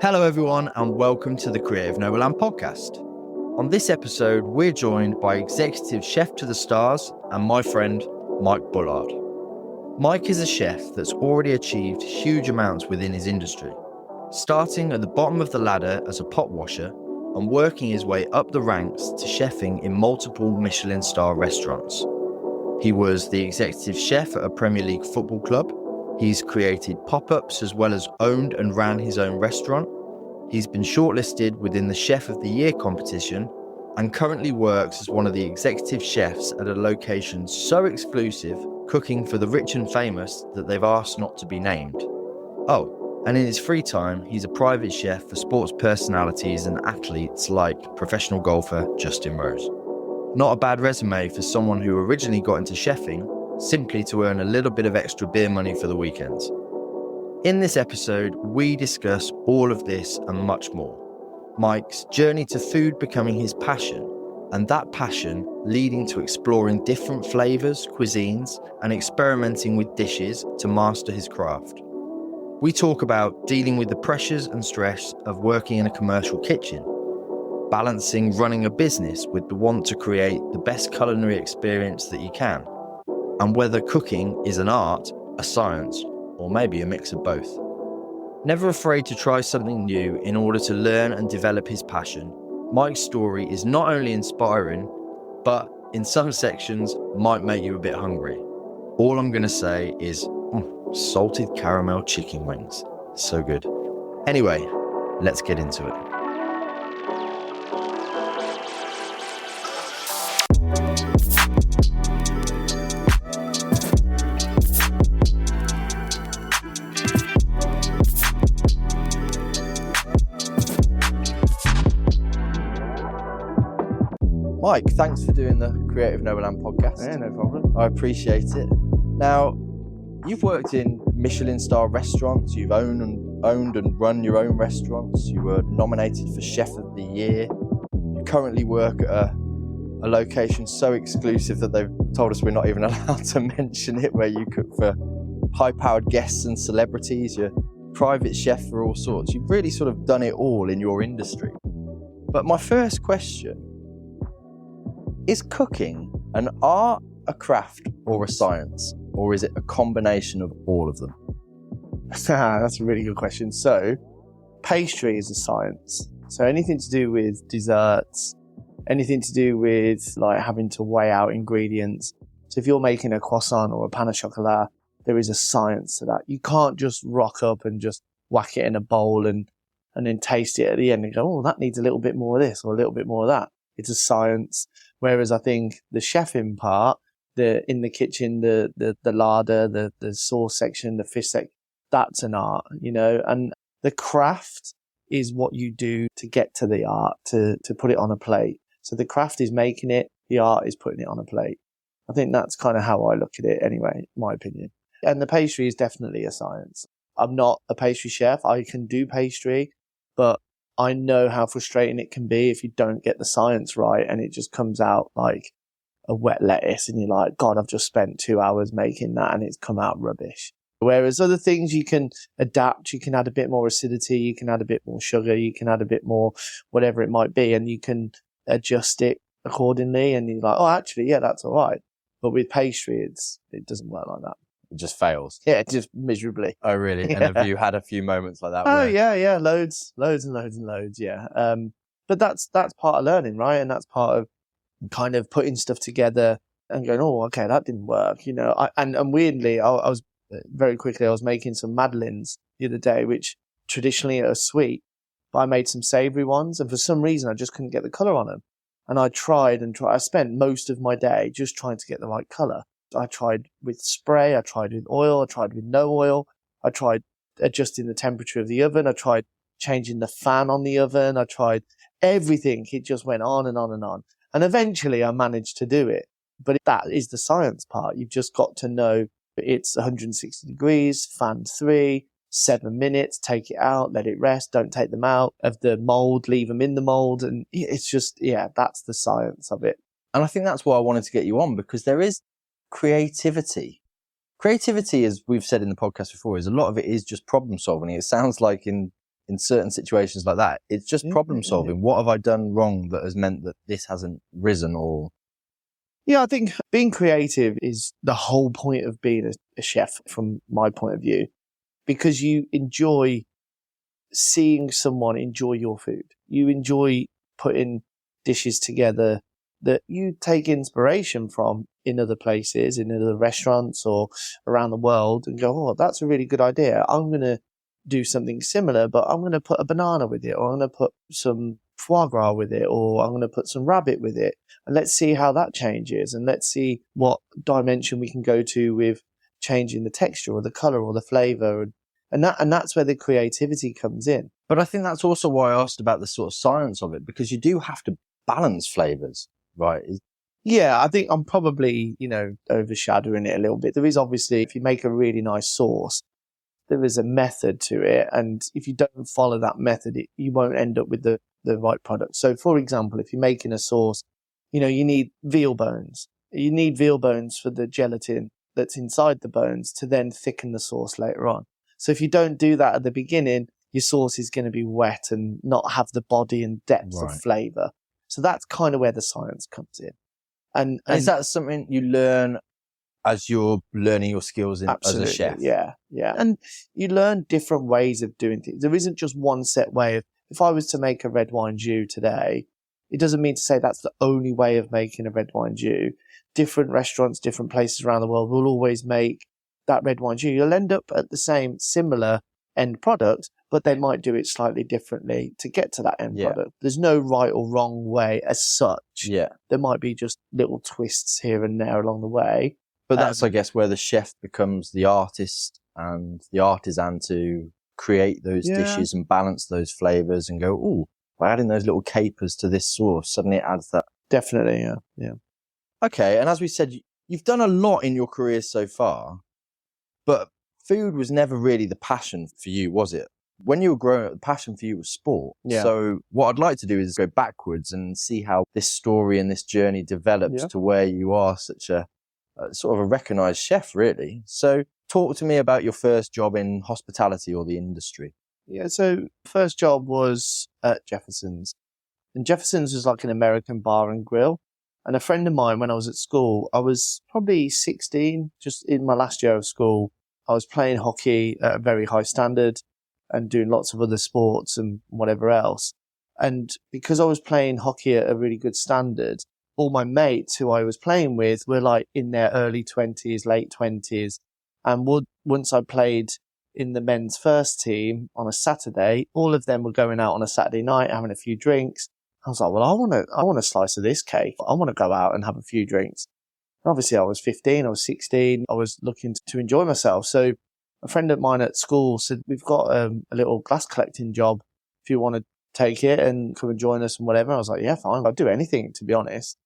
Hello everyone and welcome to the Creative Nomaland podcast. On this episode, we're joined by Executive Chef to the Stars and my friend, Mike Bullard. Mike is a chef that's already achieved huge amounts within his industry, starting at the bottom of the ladder as a pot washer and working his way up the ranks to chefing in multiple Michelin-star restaurants. He was the executive chef at a Premier League football club. He's created pop-ups as well as owned and ran his own restaurant. He's been shortlisted within the Chef of the Year competition and currently works as one of the executive chefs at a location so exclusive, cooking for the rich and famous that they've asked not to be named. Oh, and in his free time, he's a private chef for sports personalities and athletes like professional golfer Justin Rose. Not a bad resume for someone who originally got into chefing simply to earn a little bit of extra beer money for the weekends. In this episode, we discuss all of this and much more. Mike's journey to food becoming his passion, and that passion leading to exploring different flavours, cuisines, and experimenting with dishes to master his craft. We talk about dealing with the pressures and stress of working in a commercial kitchen, balancing running a business with the want to create the best culinary experience that you can, and whether cooking is an art, a science, or maybe a mix of both. Never afraid to try something new in order to learn and develop his passion, Mike's story is not only inspiring, but in some sections might make you a bit hungry. All I'm going to say is salted caramel chicken wings. So good. Anyway, let's get into it. Mike, thanks for doing the Creative Nomaland podcast. Yeah, no problem. I appreciate it. Now, you've worked in Michelin-star restaurants, you've owned and run your own restaurants, you were nominated for Chef of the Year, you currently work at a location so exclusive that they've told us we're not even allowed to mention it, where you cook for high-powered guests and celebrities, you're private chef for all sorts. You've really sort of done it all in your industry. But my first question, is cooking an art, a craft, or a science? Or is it a combination of all of them? That's a really good question. So, pastry is a science. So anything to do with desserts, anything to do with like having to weigh out ingredients. So if you're making a croissant or a pain au chocolat, there is a science to that. You can't just rock up and just whack it in a bowl and then taste it at the end and go, oh, that needs a little bit more of this or a little bit more of that. It's a science. Whereas I think the chefing part, in the kitchen, the larder, the sauce section, the fish section, that's an art, and the craft is what you do to get to the art, to put it on a plate. So the craft is making it, the art is putting it on a plate. I think that's kind of how I look at it anyway, my opinion. And the pastry is definitely a science. I'm not a pastry chef. I can do pastry, but I know how frustrating it can be if you don't get the science right and it just comes out like a wet lettuce and you're like, God, I've just spent 2 hours making that and it's come out rubbish. Whereas other things you can adapt, you can add a bit more acidity, you can add a bit more sugar, you can add a bit more whatever it might be, and you can adjust it accordingly and you're like, oh, actually, yeah, that's all right. But with pastry, it doesn't work like that. It just fails. Yeah, just miserably. Oh, really? Yeah. And have you had a few moments like that? Oh, yeah, loads and loads, yeah. But that's part of learning, right? And that's part of kind of putting stuff together and going, oh, okay, that didn't work, And weirdly, I was making some madeleines the other day, which traditionally are sweet, but I made some savoury ones, and for some reason I just couldn't get the colour on them. And I tried. I spent most of my day just trying to get the right colour. I tried with spray, I tried with oil, I tried with no oil, I tried adjusting the temperature of the oven, I tried changing the fan on the oven, I tried everything. It just went on and on and on. And eventually I managed to do it. But that is the science part. You've just got to know it's 160 degrees, fan 3, 7 minutes, take it out, let it rest, don't take them out of the mold, leave them in the mold. And it's just, that's the science of it. And I think that's why I wanted to get you on, because there is creativity. Creativity, as we've said in the podcast before, is a lot of it is just problem solving. It sounds like in in certain situations like that, it's just problem solving. What have I done wrong that has meant that this hasn't risen? Or Yeah, I think being creative is the whole point of being a chef from my point of view, because you enjoy seeing someone enjoy your food. You enjoy putting dishes together that you take inspiration from in other places, in other restaurants or around the world, and go, oh, that's a really good idea. I'm going to do something similar, but I'm going to put a banana with it, or I'm going to put some foie gras with it, or I'm going to put some rabbit with it. And let's see how that changes. And let's see what dimension we can go to with changing the texture or the color or the flavor. And that's where the creativity comes in. But I think that's also why I asked about the sort of science of it, because you do have to balance flavors, right? Yeah, I think I'm probably, overshadowing it a little bit. There is obviously, if you make a really nice sauce, there is a method to it. And if you don't follow that method, you won't end up with the right product. So, for example, if you're making a sauce, you need veal bones. You need veal bones for the gelatin that's inside the bones to then thicken the sauce later on. So if you don't do that at the beginning, your sauce is going to be wet and not have the body and depth of flavor. So that's kind of where the science comes in. And is that something you learn as you're learning your skills as a chef? Yeah. And you learn different ways of doing things. There isn't just one set way of, if I was to make a red wine jus today, it doesn't mean to say that's the only way of making a red wine jus. Different restaurants, different places around the world will always make that red wine jus. You'll end up at the same similar end product, but they might do it slightly differently to get to that end product. There's no right or wrong way as such. Yeah. There might be just little twists here and there along the way. But that's, I guess, where the chef becomes the artist and the artisan to create those dishes and balance those flavors and go, ooh, by adding those little capers to this sauce, suddenly it adds that. Definitely, yeah. Okay, and as we said, you've done a lot in your career so far, but food was never really the passion for you, was it? When you were growing up, the passion for you was sport. Yeah. So what I'd like to do is go backwards and see how this story and this journey develops to where you are such a sort of a recognized chef, really. So talk to me about your first job in hospitality or the industry. Yeah, so first job was at Jefferson's. And Jefferson's was like an American bar and grill. And a friend of mine, when I was at school, I was probably 16, just in my last year of school. I was playing hockey at a very high standard and doing lots of other sports and whatever else. And because I was playing hockey at a really good standard, all my mates who I was playing with were like in their early 20s, late 20s. And once I played in the men's first team on a Saturday, all of them were going out on a Saturday night, having a few drinks. I was like, well, I want a slice of this cake. I want to go out and have a few drinks. And obviously I was 15, I was 16. I was looking to enjoy myself. So a friend of mine at school said, we've got a little glass collecting job if you want to take it and come and join us and whatever. I was like, yeah, fine. I'll do anything, to be honest.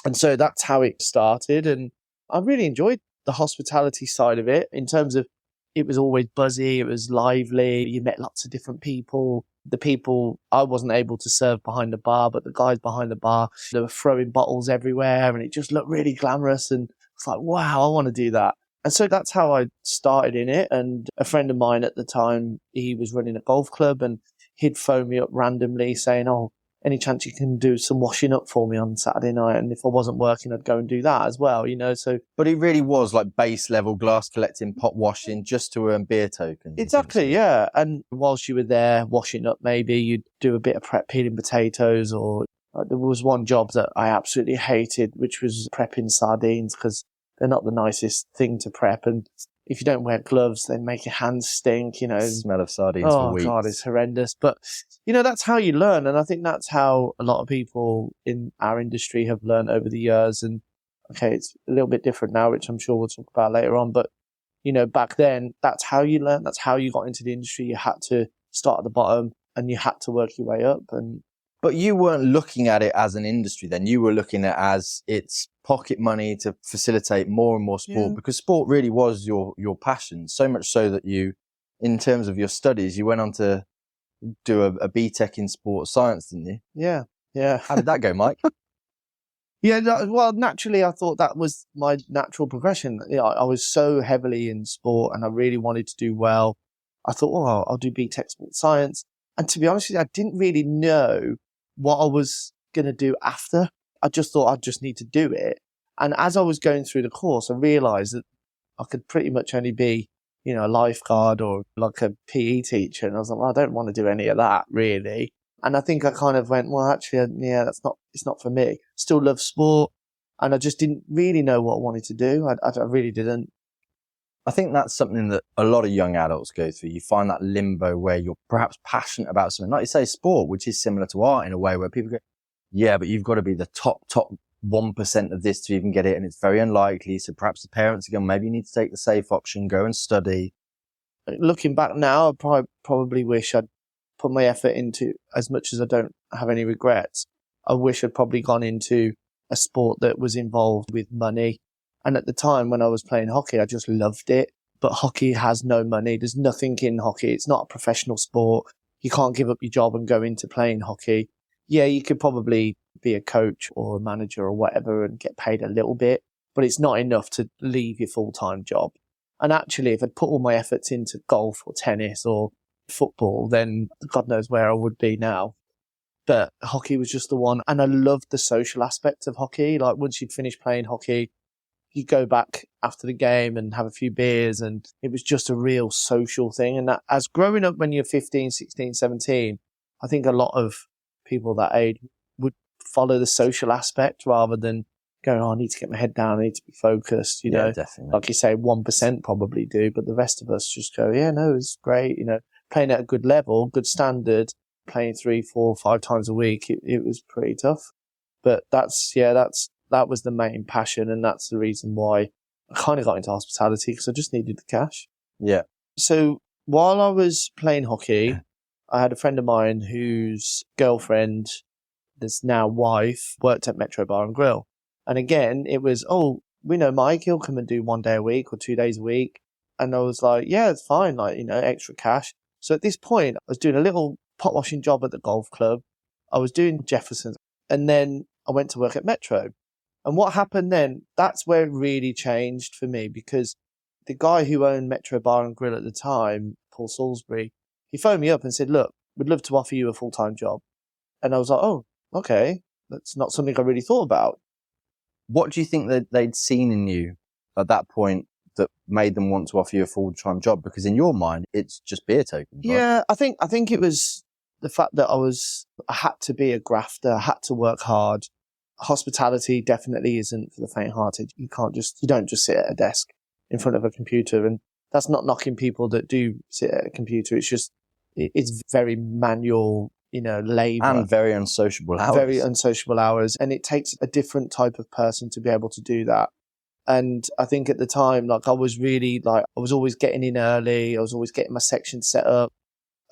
And so that's how it started. And I really enjoyed the hospitality side of it in terms of it was always buzzy. It was lively. You met lots of different people. The people I wasn't able to serve behind the bar, but the guys behind the bar, they were throwing bottles everywhere and it just looked really glamorous. And it's like, wow, I want to do that. And so that's how I started in it. And a friend of mine at the time, he was running a golf club and he'd phone me up randomly saying, oh, any chance you can do some washing up for me on Saturday night? And if I wasn't working, I'd go and do that as well, so. But it really was like base level glass collecting, pot washing, just to earn beer tokens. Exactly, yeah. And whilst you were there washing up, maybe you'd do a bit of prep peeling potatoes, or there was one job that I absolutely hated, which was prepping sardines, because they're not the nicest thing to prep. And if you don't wear gloves, they make your hands stink, Smell of sardines for weeks. Oh, God, it's horrendous. But, that's how you learn. And I think that's how a lot of people in our industry have learned over the years. And, okay, it's a little bit different now, which I'm sure we'll talk about later on. But, back then, that's how you learned. That's how you got into the industry. You had to start at the bottom and you had to work your way up. But you weren't looking at it as an industry then. You were looking at it as it's pocket money to facilitate more and more sport, because sport really was your passion. So much so that you, in terms of your studies, you went on to do a BTEC in sports science, didn't you? Yeah. How did that go, Mike? Well, naturally, I thought that was my natural progression. I was so heavily in sport and I really wanted to do well. I thought, I'll do BTEC sports science. And to be honest with you, I didn't really know what I was going to do after. I just thought I'd just need to do it. And as I was going through the course, I realized that I could pretty much only be, a lifeguard or like a PE teacher. And I was like, well, I don't want to do any of that really. And I think I kind of went, well, actually, yeah, it's not for me. Still love sport. And I just didn't really know what I wanted to do. I really didn't. I think that's something that a lot of young adults go through. You find that limbo where you're perhaps passionate about something, like you say, sport, which is similar to art in a way, where people go, yeah, but you've got to be the top 1% of this to even get it. And it's very unlikely. So perhaps the parents are going, maybe you need to take the safe option, go and study. Looking back now, I probably wish I'd put my effort into, as much as I don't have any regrets, I wish I'd probably gone into a sport that was involved with money. And at the time when I was playing hockey, I just loved it. But hockey has no money. There's nothing in hockey. It's not a professional sport. You can't give up your job and go into playing hockey. Yeah, you could probably be a coach or a manager or whatever and get paid a little bit, but it's not enough to leave your full-time job. And actually, if I'd put all my efforts into golf or tennis or football, then God knows where I would be now. But hockey was just the one. And I loved the social aspect of hockey. Like once you'd finished playing hockey, you go back after the game and have a few beers, and it was just a real social thing. And that, as growing up when you're 15, 16, 17, I think a lot of people that age would follow the social aspect rather than going, oh, I need to get my head down, I need to be focused, Yeah, definitely. Like you say, 1% probably do, but the rest of us just go, yeah, no, it's great, playing at a good level, good standard, playing 3, 4, 5 times a week, it was pretty tough. But that was the main passion, and that's the reason why I kind of got into hospitality, because I just needed the cash. Yeah. So while I was playing hockey, I had a friend of mine whose girlfriend, that's now wife, worked at Metro Bar and Grill. And again, it was, oh, we know Mike, he'll come and do 1 day a week or 2 days a week. And I was like, yeah, it's fine, extra cash. So at this point, I was doing a little pot washing job at the golf club. I was doing Jefferson's, and then I went to work at Metro. And what happened then, that's where it really changed for me, because the guy who owned Metro Bar and Grill at the time, Paul Salisbury, he phoned me up and said, look, we'd love to offer you a full-time job. And I was like, oh, okay, that's not something I really thought about. What do you think that they'd seen in you at that point that made them want to offer you a full-time job? Because in your mind, it's just beer tokens, right? Yeah, I think it was the fact that I had to be a grafter, I had to work hard. Hospitality definitely isn't for the faint-hearted. You don't just sit at a desk in front of a computer. And that's not knocking people that do sit at a computer. It's just, it's very manual, labor. And very unsociable hours. Very unsociable hours. And it takes a different type of person to be able to do that. And I think at the time, I was really I was always getting in early. I was always getting my section set up.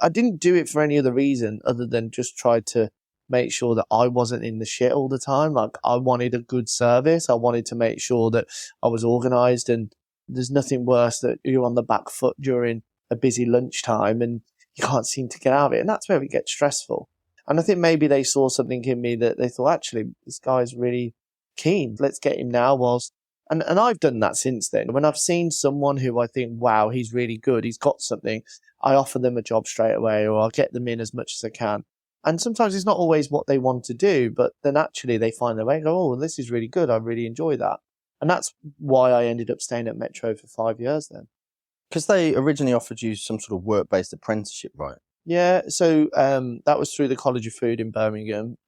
I didn't do it for any other reason other than just try to make sure that I wasn't in the shit all the time. I wanted a good service. I wanted to make sure that I was organized, and there's nothing worse that you're on the back foot during a busy lunchtime and you can't seem to get out of it. And that's where it gets stressful. And I think maybe they saw something in me that they thought, actually, this guy's really keen. Let's get him now and I've done that since then. When I've seen someone who I think, wow, he's really good, he's got something, I offer them a job straight away, or I'll get them in as much as I can. And sometimes it's not always what they want to do, but then actually they find their way and go, oh, this is really good. I really enjoy that. And that's why I ended up staying at Metro for 5 years then. Because they originally offered you some sort of work-based apprenticeship, right? Yeah. So that was through the College of Food in Birmingham.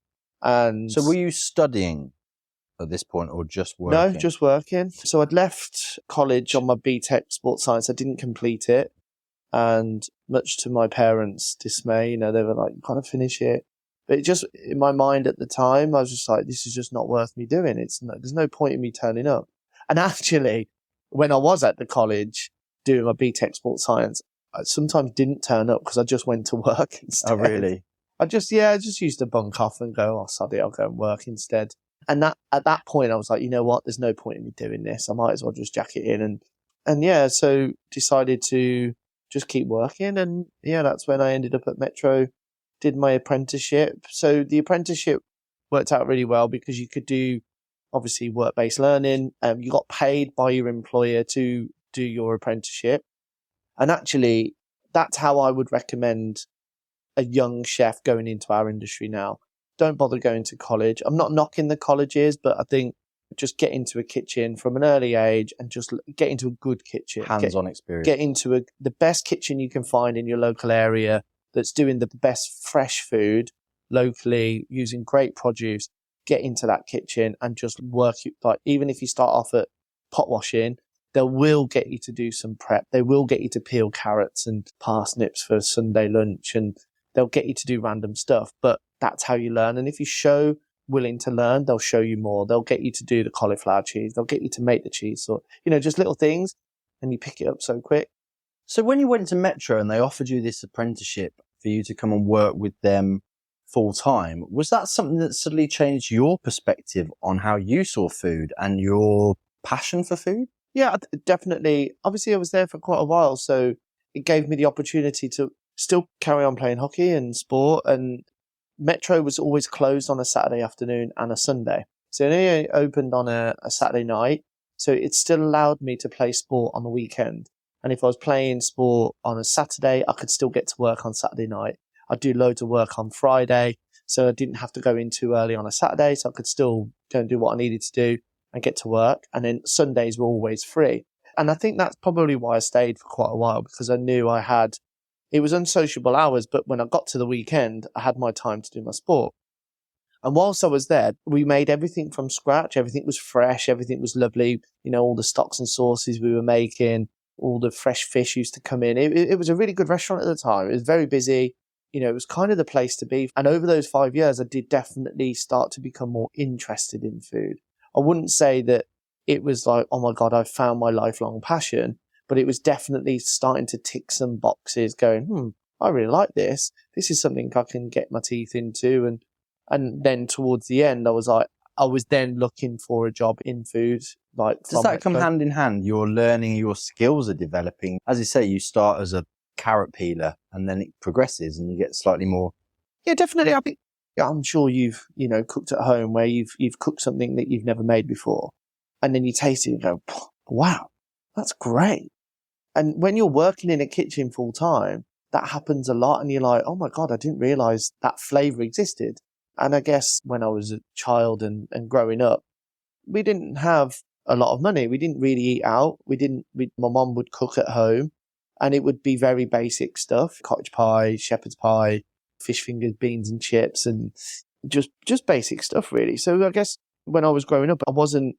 And so were you studying at this point or just working? No, just working. So I'd left college on my BTEC sports science. I didn't complete it. And much to my parents' dismay, they were like, you can't finish it. But it just, in my mind at the time, I was just like, this is just not worth me doing. There's no point in me turning up. And actually, when I was at the college doing my BTEC sports science, I sometimes didn't turn up because I just went to work instead. Oh, really? I just used to bunk off and go, oh, sod it, I'll go and work instead. And that, at that point, I was like, you know what? There's no point in me doing this. I might as well just jack it in. And yeah, so decided to just keep working. And yeah, that's when I ended up at Metro, did my apprenticeship. So the apprenticeship worked out really well because you could do obviously work-based learning. You got paid by your employer to do your apprenticeship. And actually, that's how I would recommend a young chef going into our industry now, don't bother going to college. I'm not knocking the colleges, but I think just get into a kitchen from an early age and just get into a good kitchen. Hands-on experience. Get into the best kitchen you can find in your local area that's doing the best fresh food locally, using great produce. Get into that kitchen and just work it. Like, even if you start off at pot washing, they will get you to do some prep. They will get you to peel carrots and parsnips for Sunday lunch, and they'll get you to do random stuff. But that's how you learn. And if you show willing to learn, they'll show you more. They'll get you to do the cauliflower cheese. They'll get you to make the cheese, or, just little things, and you pick it up so quick. So when you went to Metro and they offered you this apprenticeship for you to come and work with them full time, was that something that suddenly changed your perspective on how you saw food and your passion for food? Yeah, definitely. Obviously, I was there for quite a while, so it gave me the opportunity to still carry on playing hockey and sport. And Metro was always closed on a Saturday afternoon and a Sunday. So it only opened on a Saturday night. So it still allowed me to play sport on the weekend. And if I was playing sport on a Saturday, I could still get to work on Saturday night. I'd do loads of work on Friday, so I didn't have to go in too early on a Saturday, so I could still go and do what I needed to do and get to work. And then Sundays were always free. And I think that's probably why I stayed for quite a while, because I knew it was unsociable hours, but when I got to the weekend, I had my time to do my sport. And whilst I was there, we made everything from scratch. Everything was fresh. Everything was lovely. All the stocks and sauces we were making, all the fresh fish used to come in. It was a really good restaurant at the time. It was very busy. It was kind of the place to be. And over those 5 years, I did definitely start to become more interested in food. I wouldn't say that it was like, oh my God, I found my lifelong passion, but it was definitely starting to tick some boxes going, I really like this. This is something I can get my teeth into. And then towards the end, I was then looking for a job in food. Does that come hand in hand? You're learning, your skills are developing. As you say, you start as a carrot peeler and then it progresses and you get slightly more. Yeah, definitely. I'm sure you've, cooked at home where you've cooked something that you've never made before, and then you taste it and go, wow, that's great. And when you're working in a kitchen full time, that happens a lot, and you're like, oh my God, I didn't realize that flavor existed. And I guess when I was a child and growing up, we didn't have a lot of money. We didn't really eat out. My mom would cook at home, and it would be very basic stuff: cottage pie, shepherd's pie, fish fingers, beans and chips, and just basic stuff really. So I guess when I was growing up, I wasn't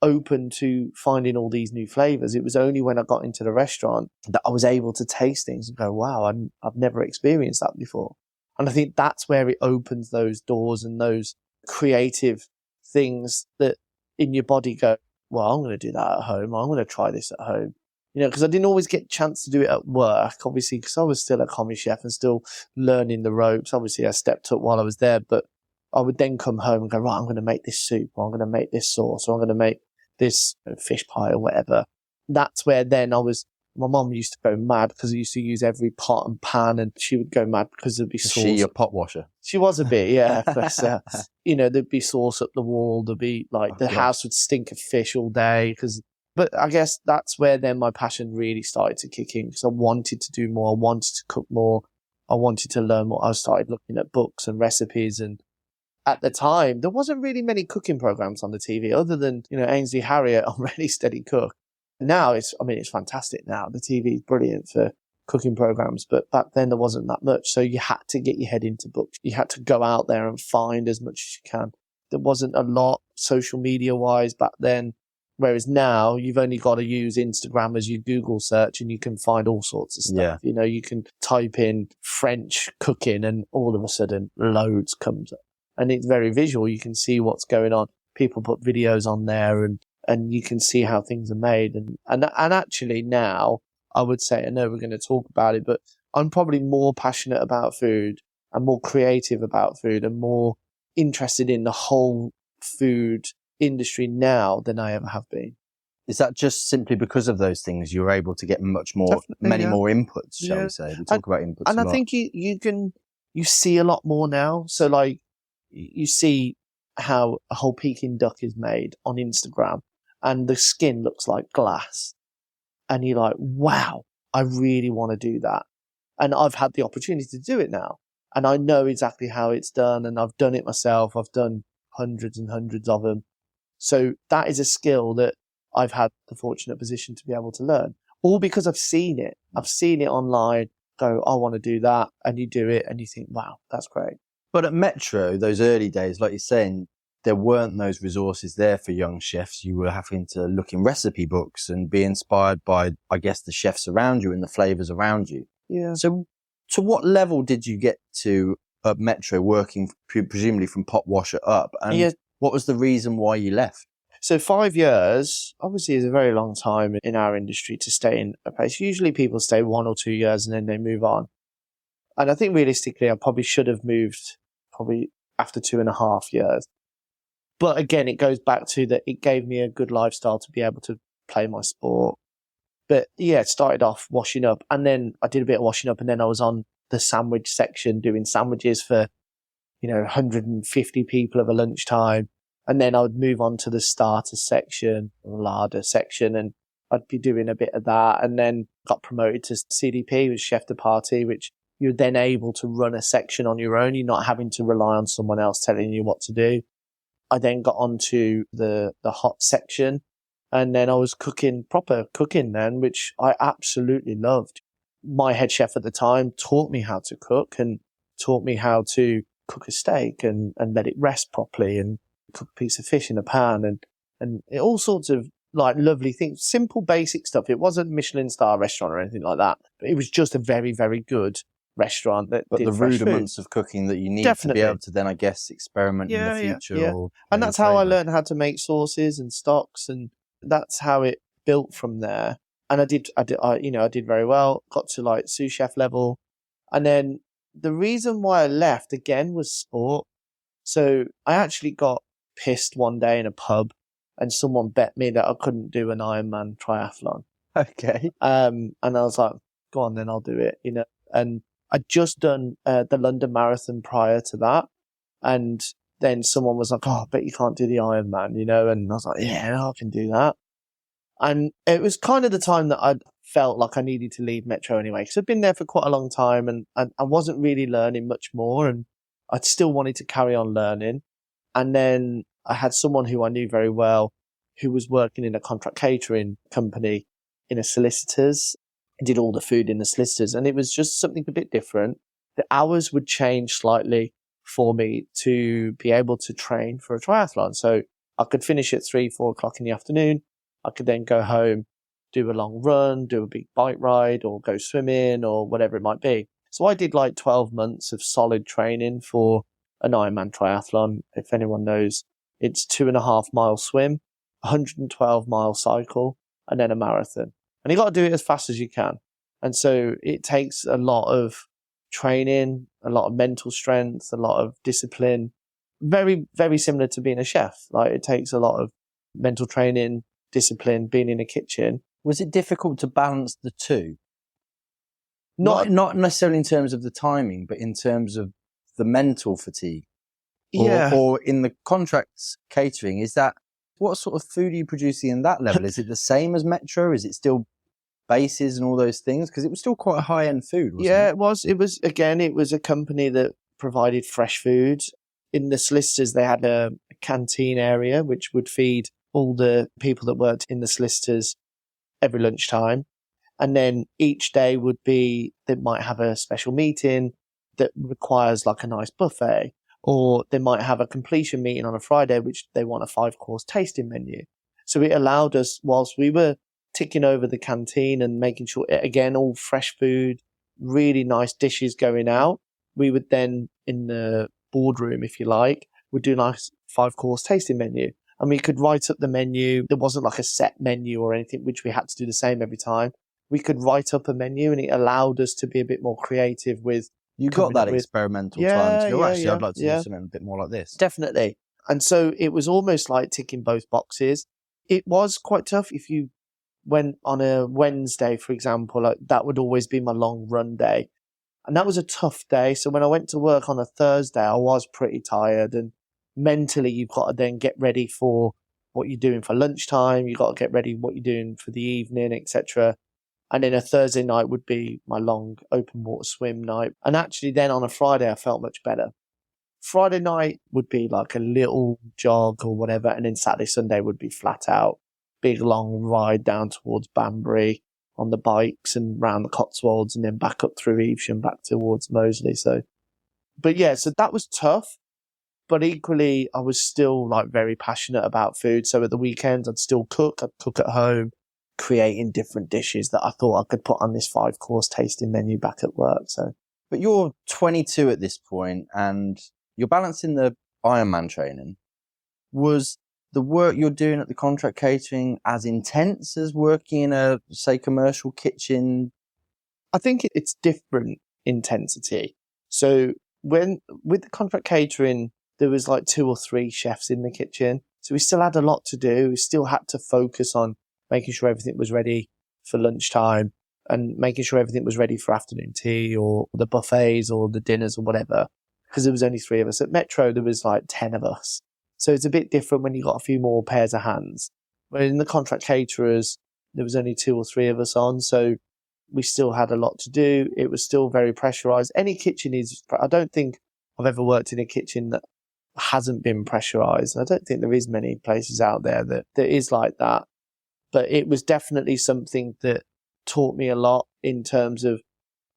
open to finding all these new flavors. It was only when I got into the restaurant that I was able to taste things and go, wow, I've never experienced that before. And I think that's where it opens those doors and those creative things that in your body go, well, I'm going to do that at home. I'm going to try this at home. Because I didn't always get a chance to do it at work, obviously, because I was still a commie chef and still learning the ropes. Obviously, I stepped up while I was there, but I would then come home and go, right, I'm going to make this soup, or I'm going to make this sauce, or I'm going to make this fish pie or whatever. That's where then my mom used to go mad because I used to use every pot and pan, and she would go mad because there'd be sauce. Is she your pot washer? She was a bit, yeah. But, there'd be sauce up the wall. There'd be the house would stink of fish all day. But I guess that's where then my passion really started to kick in, because I wanted to do more. I wanted to cook more. I wanted to learn more. I started looking at books and recipes, and at the time, there wasn't really many cooking programs on the TV other than, Ainsley Harriott on Ready Steady Cook. Now it's fantastic now. The TV is brilliant for cooking programs, but back then there wasn't that much. So you had to get your head into books. You had to go out there and find as much as you can. There wasn't a lot social media wise back then. Whereas now you've only got to use Instagram as your Google search and you can find all sorts of stuff. Yeah. You can type in French cooking and all of a sudden loads comes up. And it's very visual. You can see what's going on. People put videos on there and you can see how things are made. And actually now I would say, I know we're going to talk about it, but I'm probably more passionate about food and more creative about food and more interested in the whole food industry now than I ever have been. Is that just simply because of those things you're able to get more inputs, shall we say? We talk about inputs and a I lot. think you see a lot more now. So like you see how a whole Peking duck is made on Instagram and the skin looks like glass, and you're like, wow, I really want to do that. And I've had the opportunity to do it now. And I know exactly how it's done, and I've done it myself. I've done hundreds and hundreds of them. So that is a skill that I've had the fortunate position to be able to learn, all because I've seen it. I've seen it online, go, I want to do that. And you do it and you think, wow, that's great. But at Metro, those early days, like you're saying, there weren't those resources there for young chefs. You were having to look in recipe books and be inspired by, I guess, the chefs around you and the flavors around you. Yeah. So to what level did you get to at Metro, working presumably from pot washer up? And what was the reason why you left? So 5 years, obviously, is a very long time in our industry to stay in a place. Usually people stay 1 or 2 years and then they move on. And I think realistically, I probably should have moved probably after 2.5 years. But again, it goes back to that it gave me a good lifestyle to be able to play my sport. But yeah, it started off washing up, and then I did a bit of washing up, and then I was on the sandwich section doing sandwiches for, 150 people of a lunchtime. And then I would move on to the starter section, or larder section, and I'd be doing a bit of that. And then got promoted to CDP, with chef de partie, which you're then able to run a section on your own. You're not having to rely on someone else telling you what to do. I then got onto the hot section, and then I was proper cooking then, which I absolutely loved. My head chef at the time taught me how to cook, and taught me how to cook a steak and let it rest properly, and cook a piece of fish in a pan, and all sorts of like lovely things, simple basic stuff. It wasn't a Michelin-star restaurant or anything like that, but it was just a very, very good restaurant that but did the fresh rudiments food. of cooking that you need Definitely. to be able to then, I guess, experiment in the future. Yeah. Or And that's how I learned how to make sauces and stocks, and that's how it built from there. And I did very well, got to like sous chef level. And then the reason why I left again was sport. So I actually got pissed one day in a pub, and someone bet me that I couldn't do an Ironman triathlon. Okay. And I was like, go on, then I'll do it, and I'd just done the London Marathon prior to that. And then someone was like, oh, I bet you can't do the Ironman, and I was like, yeah, I can do that. And it was kind of the time that I felt like I needed to leave Metro anyway, because I'd been there for quite a long time, and I wasn't really learning much more, and I'd still wanted to carry on learning. And then I had someone who I knew very well who was working in a contract catering company in a solicitor's. I did all the food in the solicitors, and it was just something a bit different. The hours would change slightly for me to be able to train for a triathlon. So I could finish at 3-4 o'clock in the afternoon. I could then go home, do a long run, do a big bike ride, or go swimming, or whatever it might be. So I did like 12 months of solid training for an Ironman triathlon. If anyone knows, it's 2.5 mile swim, 112 mile cycle, and then a marathon. And you got to do it as fast as you can. And so it takes a lot of training, a lot of mental strength, a lot of discipline. Very, very similar to being a chef. Like, it takes a lot of mental training, discipline, being in a kitchen. Was it difficult to balance the two? Not necessarily in terms of the timing, but in terms of the mental fatigue. Yeah. Or in the contracts catering, what sort of food are you producing in that level? Is it the same as Metro? Is it still bases and all those things? Because it was still quite a high-end food, wasn't it? It was. It was a company that provided fresh food. In the solicitors, they had a canteen area which would feed all the people that worked in the solicitors every lunchtime. And then each day they might have a special meeting that requires like a nice buffet, or they might have a completion meeting on a Friday, which they want a 5-course tasting menu. So it allowed us, whilst we were ticking over the canteen and making sure, again, all fresh food, really nice dishes going out, we would then, in the boardroom, if you like, would do a nice 5-course tasting menu. And we could write up the menu. There wasn't like a set menu or anything, which we had to do the same every time. We could write up a menu, and it allowed us to be a bit more creative with. You got that experimental time to go, actually, I'd like to do something a bit more like this. Definitely. And so it was almost like ticking both boxes. It was quite tough. If you went on a Wednesday, for example, like that would always be my long run day. And that was a tough day. So when I went to work on a Thursday, I was pretty tired, and mentally you've got to then get ready for what you're doing for lunchtime. You've got to get ready what you're doing for the evening, etc. And then a Thursday night would be my long open water swim night. And actually then on a Friday, I felt much better. Friday night would be like a little jog or whatever. And then Saturday, Sunday would be flat out. Big long ride down towards Banbury on the bikes and round the Cotswolds and then back up through Evesham back towards Moseley. So that was tough. But equally, I was still like very passionate about food. So at the weekends, I'd still cook. I'd cook at home, creating different dishes that I thought I could put on this 5-course tasting menu back at work. So, but you're 22 at this point and you're balancing the Ironman training. Was the work you're doing at the contract catering as intense as working in a, say, commercial kitchen? I think it's different intensity. So with the contract catering, there was like 2 or 3 chefs in the kitchen. So we still had a lot to do. We still had to focus on making sure everything was ready for lunchtime and making sure everything was ready for afternoon tea or the buffets or the dinners or whatever. Because there was only 3 of us. At Metro, there was like 10 of us. So it's a bit different when you got a few more pairs of hands. But in the contract caterers, there was only 2 or 3 of us on. So we still had a lot to do. It was still very pressurized. Any kitchen I don't think I've ever worked in a kitchen that hasn't been pressurized. I don't think there is many places out there that is like that. But it was definitely something that taught me a lot in terms of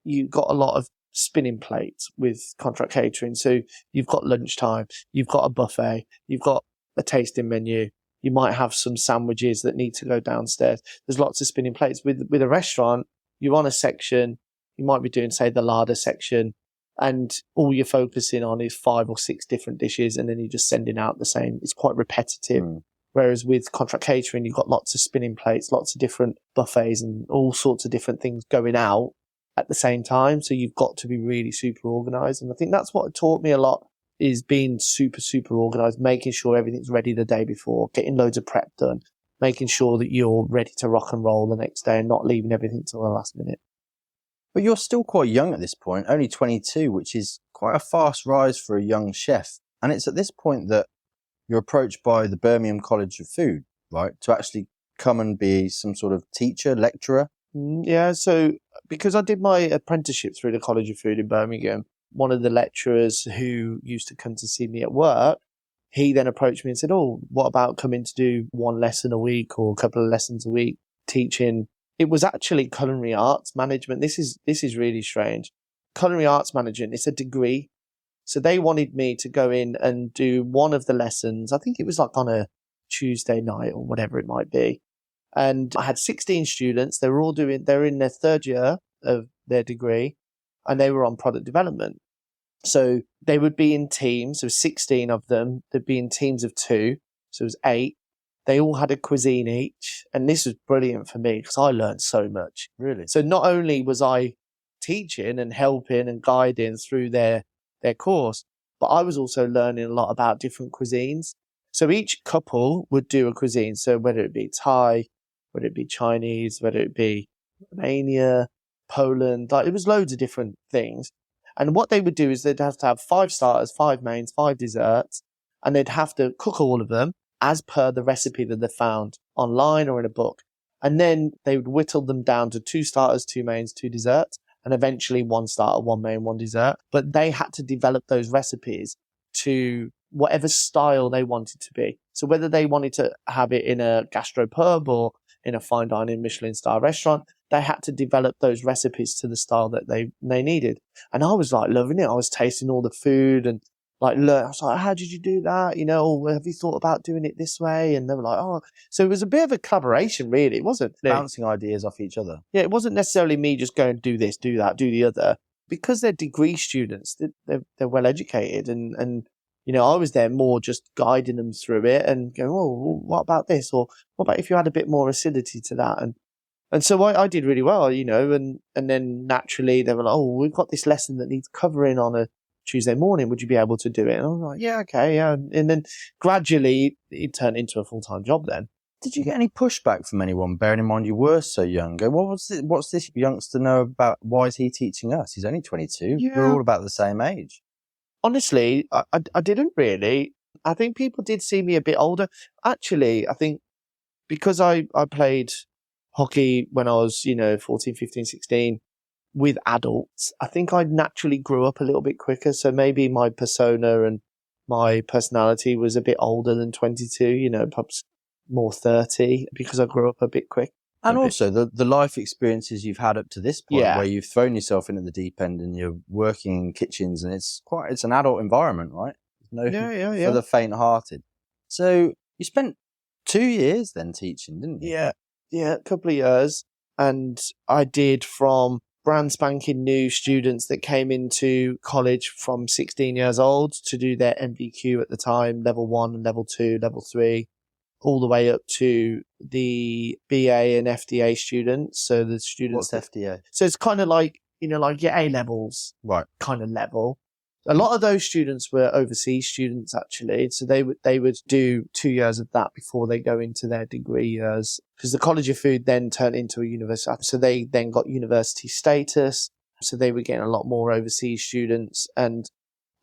you got a lot of spinning plates with contract catering. So you've got lunchtime, you've got a buffet, you've got a tasting menu. You might have some sandwiches that need to go downstairs. There's lots of spinning plates. With a restaurant, you're on a section. You might be doing, say, the larder section. And all you're focusing on is 5 or 6 different dishes, and then you're just sending out the same. It's quite repetitive. Whereas with contract catering, you've got lots of spinning plates, lots of different buffets and all sorts of different things going out at the same time. So you've got to be really super organized. And I think that's what taught me a lot, is being super, super organized, making sure everything's ready the day before, getting loads of prep done, making sure that you're ready to rock and roll the next day and not leaving everything till the last minute. But you're still quite young at this point, only 22, which is quite a fast rise for a young chef. And it's at this point that you're approached by the Birmingham College of Food, right, to actually come and be some sort of teacher, lecturer? Yeah, so because I did my apprenticeship through the College of Food in Birmingham, one of the lecturers who used to come to see me at work, he then approached me and said, oh, what about coming to do 1 lesson a week or a couple of lessons a week teaching? It was actually culinary arts management. This is really strange. Culinary arts management, it's a degree. So they wanted me to go in and do one of the lessons. I think it was like on a Tuesday night or whatever it might be. And I had 16 students. They're in their 3rd year of their degree and they were on product development. So they would be in teams. There were 16 of them. They'd be in teams of 2. So it was 8. They all had a cuisine each. And this was brilliant for me because I learned so much. Really? So not only was I teaching and helping and guiding through their course, but I was also learning a lot about different cuisines. So each couple would do a cuisine. So whether it be Thai, whether it be Chinese, whether it be Romania, Poland, like it was loads of different things. And what they would do is they'd have to have 5 starters, 5 mains, 5 desserts, and they'd have to cook all of them as per the recipe that they found online or in a book. And then they would whittle them down to 2 starters, 2 mains, 2 desserts, and eventually 1 starter, 1 main, 1 dessert. But they had to develop those recipes to whatever style they wanted to be. So whether they wanted to have it in a gastropub or in a fine dining Michelin-star restaurant, they had to develop those recipes to the style that they needed. And I was like loving it. I was tasting all the food and I was like, how did you do that? Or have you thought about doing it this way? And they were like, oh, so it was a bit of a collaboration, really. It wasn't Bouncing ideas off each other. Yeah, it wasn't necessarily me just going, do this, do that, do the other. Because they're degree students, they're well educated. And I was there more just guiding them through it and going, oh, what about this? Or what about if you had a bit more acidity to that? And so I did really well, and then naturally they were like, oh, we've got this lesson that needs covering on a Tuesday morning. Would you be able to do it? And I was like, yeah, okay, yeah. And then gradually it turned into a full-time job then. Did you get any pushback from anyone, bearing in mind you were so young? Go, what's this youngster know about? Why is he teaching us? He's only 22. Yeah. We're all about the same age. Honestly, I didn't really. I think people did see me a bit older. Actually, I think because I played hockey when I was, 14, 15, 16 with adults. I think I naturally grew up a little bit quicker. So maybe my persona and my personality was a bit older than 22, perhaps more 30 because I grew up a bit quick. And also the life experiences you've had up to this point, where you've thrown yourself into the deep end and you're working in kitchens, and it's an adult environment, right? For the faint-hearted. So you spent 2 years then teaching, didn't you? Yeah, a couple of years. And I did from brand spanking new students that came into college from 16 years old to do their MBQ at the time, level 1 and level 2, level 3, all the way up to the BA and FDA students. So the students... What's FDA? So it's kind of like, like your A-levels kind of level. A lot of those students were overseas students, actually. So they would do 2 years of that before they go into their degree years. Because the College of Food then turned into a university. So they then got university status. So they were getting a lot more overseas students. And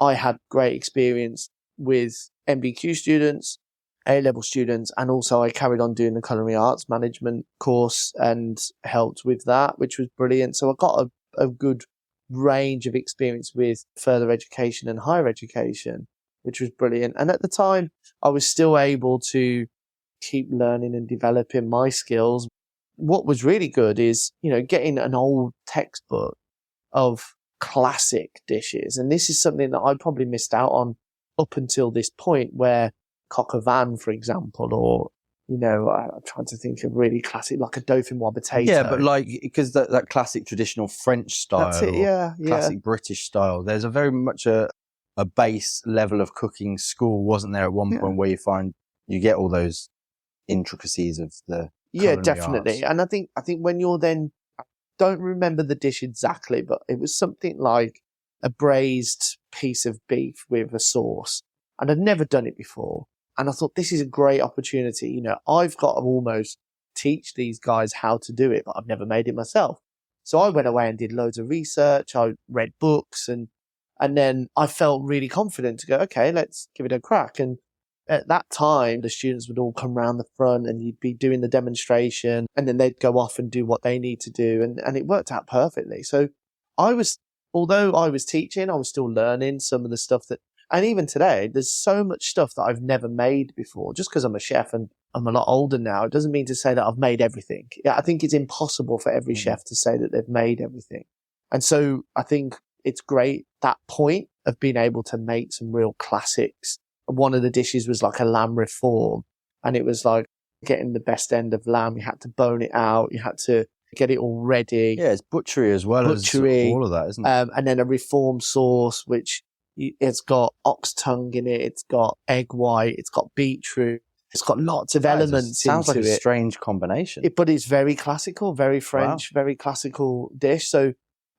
I had great experience with MBQ students, A-level students, and also I carried on doing the culinary arts management course and helped with that, which was brilliant. So I got a good range of experience with further education and higher education, which was brilliant. And at the time, I was still able to keep learning and developing my skills. What was really good is, getting an old textbook of classic dishes. And this is something that I probably missed out on up until this point, where coq au vin, for example, or I'm trying to think of really classic, like a dauphinoise potato. Yeah, but because that classic traditional French style, that's it, classic British style, there's a very much a base level of cooking school, wasn't there, at one point, where you get all those intricacies of the definitely. Arts. And I think when you're then, I don't remember the dish exactly, but it was something like a braised piece of beef with a sauce, and I'd never done it before. And I thought, this is a great opportunity. I've got to almost teach these guys how to do it, but I've never made it myself. So I went away and did loads of research. I read books and then I felt really confident to go, okay, let's give it a crack. And at that time, the students would all come round the front and you'd be doing the demonstration, and then they'd go off and do what they need to do. And it worked out perfectly. So although I was teaching, I was still learning some of the stuff and even today, there's so much stuff that I've never made before. Just because I'm a chef and I'm a lot older now, it doesn't mean to say that I've made everything. I think it's impossible for every chef to say that they've made everything. And so I think it's great, that point of being able to make some real classics. One of the dishes was like a lamb reform, and it was like getting the best end of lamb. You had to bone it out. You had to get it all ready. Yeah, it's butchery as well as all of that, isn't it? And then a reform sauce, which... it's got ox tongue in it. It's got egg white. It's got beetroot. It's got lots of elements sounds into like it. a strange combination. But it's very classical, very French, very classical dish. So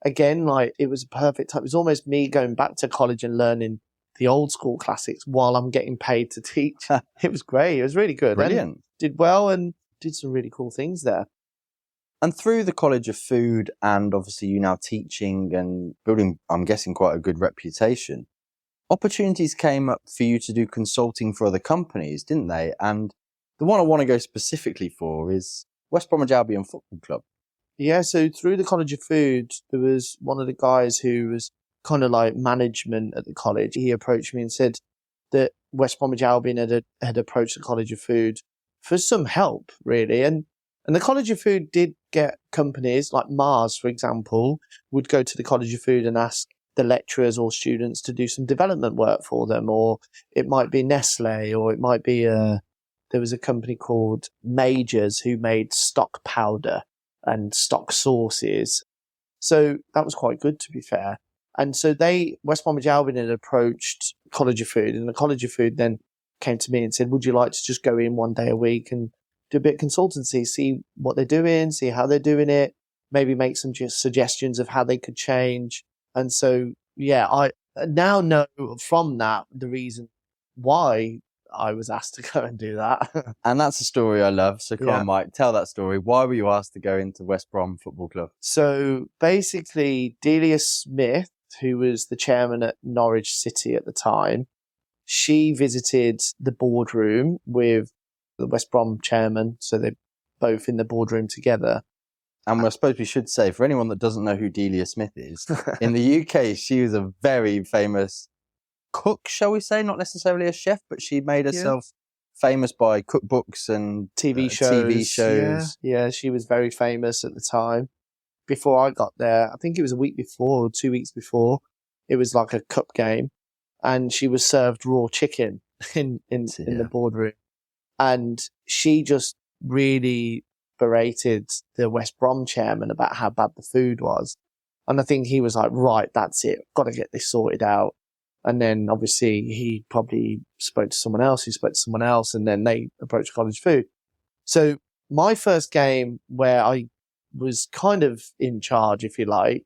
again, it was a perfect time. It was almost me going back to college and learning the old school classics while I'm getting paid to teach. It was great. It was really good. Brilliant. And did well and did some really cool things there. And through the College of Food, and obviously you now teaching and building, I'm guessing, quite a good reputation, opportunities came up for you to do consulting for other companies, didn't they? And the one I want to go specifically for is West Bromwich Albion Football Club. Yeah, so through the College of Food, there was one of the guys who was kind of like management at the college. He approached me and said that West Bromwich Albion had approached the College of Food for some help, really. And the College of Food did get companies like Mars, for example, would go to the College of Food and ask the lecturers or students to do some development work for them. Or it might be Nestle, or it might be there was a company called Majors who made stock powder and stock sauces. So that was quite good, to be fair. And so West Bromwich Albion had approached College of Food, and the College of Food then came to me and said, would you like to just go in one day a week and do a bit of consultancy, see what they're doing, see how they're doing it, maybe make some just suggestions of how they could change. And so, yeah, I now know from that the reason why I was asked to go and do that. And that's a story I love. So come on, Mike, tell that story. Why were you asked to go into West Brom Football Club? So basically, Delia Smith, who was the chairman at Norwich City at the time, she visited the boardroom with the West Brom chairman. So they both in the boardroom together. And I suppose we should say, for anyone that doesn't know who Delia Smith is, in the UK, she was a very famous cook, shall we say? Not necessarily a chef, but she made herself famous by cookbooks and TV shows. Yeah, she was very famous at the time. Before I got there, I think it was a week before or 2 weeks before, it was like a cup game, and she was served raw chicken in the boardroom. And she just really berated the West Brom chairman about how bad the food was. And I think he was like, right, that's it. Got to get this sorted out. And then obviously he probably spoke to someone else who spoke to someone else, and then they approached College Food. So my first game where I was kind of in charge, if you like,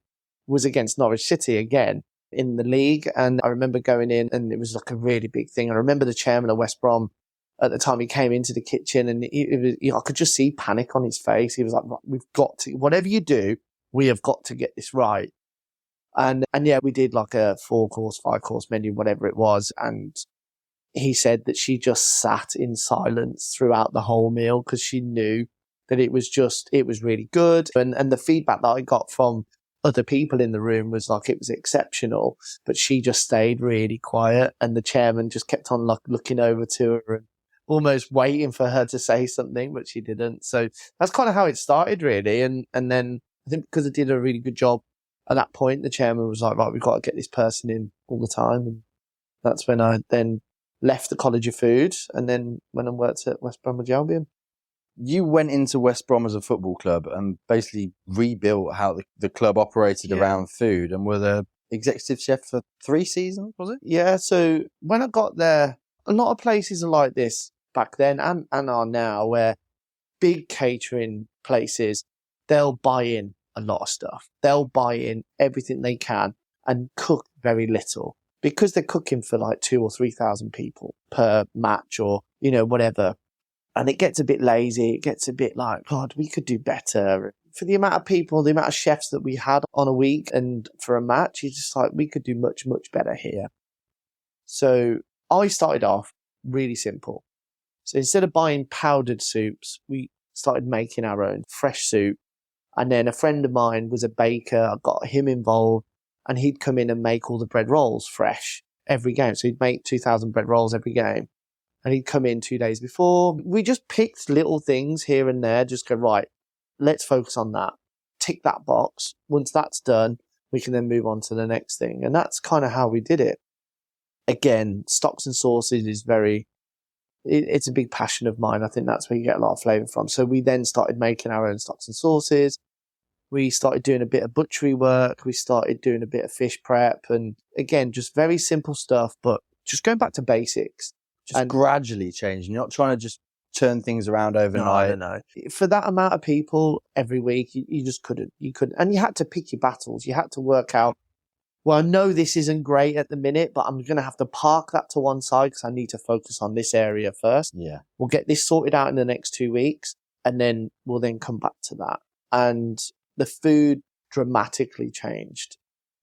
was against Norwich City again in the league. And I remember going in, and it was like a really big thing. I remember the chairman of West Brom at the time, he came into the kitchen, and I could just see panic on his face. He was like, we've got to, whatever you do, we have got to get this right. And yeah, we did like a 4-course, 5-course menu, whatever it was. And he said that she just sat in silence throughout the whole meal because she knew that it was really good. And the feedback that I got from other people in the room was like, it was exceptional, but she just stayed really quiet. And the chairman just kept on like looking over to her and almost waiting for her to say something, but she didn't. So that's kind of how it started, really. And then I think because I did a really good job at that point, the chairman was like, right, we've got to get this person in all the time. And that's when I then left the College of Food and then went and worked at West Bromwich Albion. You went into West Brom as a football club and basically rebuilt how the club operated around food, and were the executive chef for 3 seasons, was it? Yeah, so when I got there, a lot of places are like this back then and are now, where big catering places, they'll buy in a lot of stuff. They'll buy in everything they can and cook very little because they're cooking for like 2,000 or 3,000 people per match or, whatever. And it gets a bit lazy. It gets a bit like, God, we could do better. For the amount of people, the amount of chefs that we had on a week and for a match, you're just like, we could do much, much better here. So I started off really simple. So instead of buying powdered soups, we started making our own fresh soup. And then a friend of mine was a baker. I got him involved, and he'd come in and make all the bread rolls fresh every game. So he'd make 2,000 bread rolls every game. And he'd come in 2 days before. We just picked little things here and there, just go, right, let's focus on that. Tick that box. Once that's done, we can then move on to the next thing. And that's kind of how we did it. Again, stocks and sauces is it's a big passion of mine. I think that's where you get a lot of flavour from. So we then started making our own stocks and sauces. We started doing a bit of butchery work. We started doing a bit of fish prep. And again, just very simple stuff, but just going back to basics. Just gradually changing. You're not trying to just turn things around overnight. No. For that amount of people every week, you just couldn't. You couldn't. And you had to pick your battles. You had to work out, well, I know this isn't great at the minute, but I'm going to have to park that to one side because I need to focus on this area first. Yeah. We'll get this sorted out in the next 2 weeks, and then we'll then come back to that. And the food dramatically changed.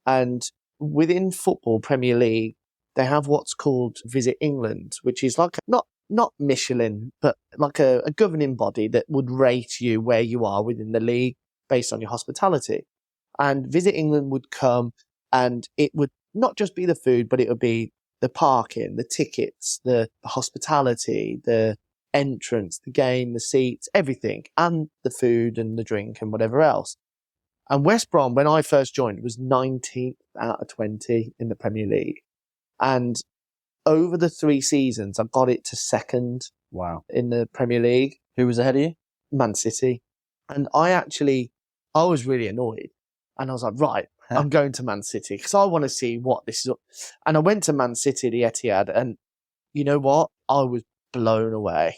And within football, Premier League, they have what's called Visit England, which is like not Michelin, but like a governing body that would rate you where you are within the league based on your hospitality. And Visit England would come, and it would not just be the food, but it would be the parking, the tickets, the hospitality, the entrance, the game, the seats, everything, and the food and the drink and whatever else. And West Brom, when I first joined, was 19th out of 20 in the Premier League. And over the 3 seasons, I got it to second. Wow. In the Premier League. Who was ahead of you? Man City. And I was really annoyed. And I was like, right, I'm going to Man City because I want to see what this is. And I went to Man City, the Etihad, and you know what? I was blown away.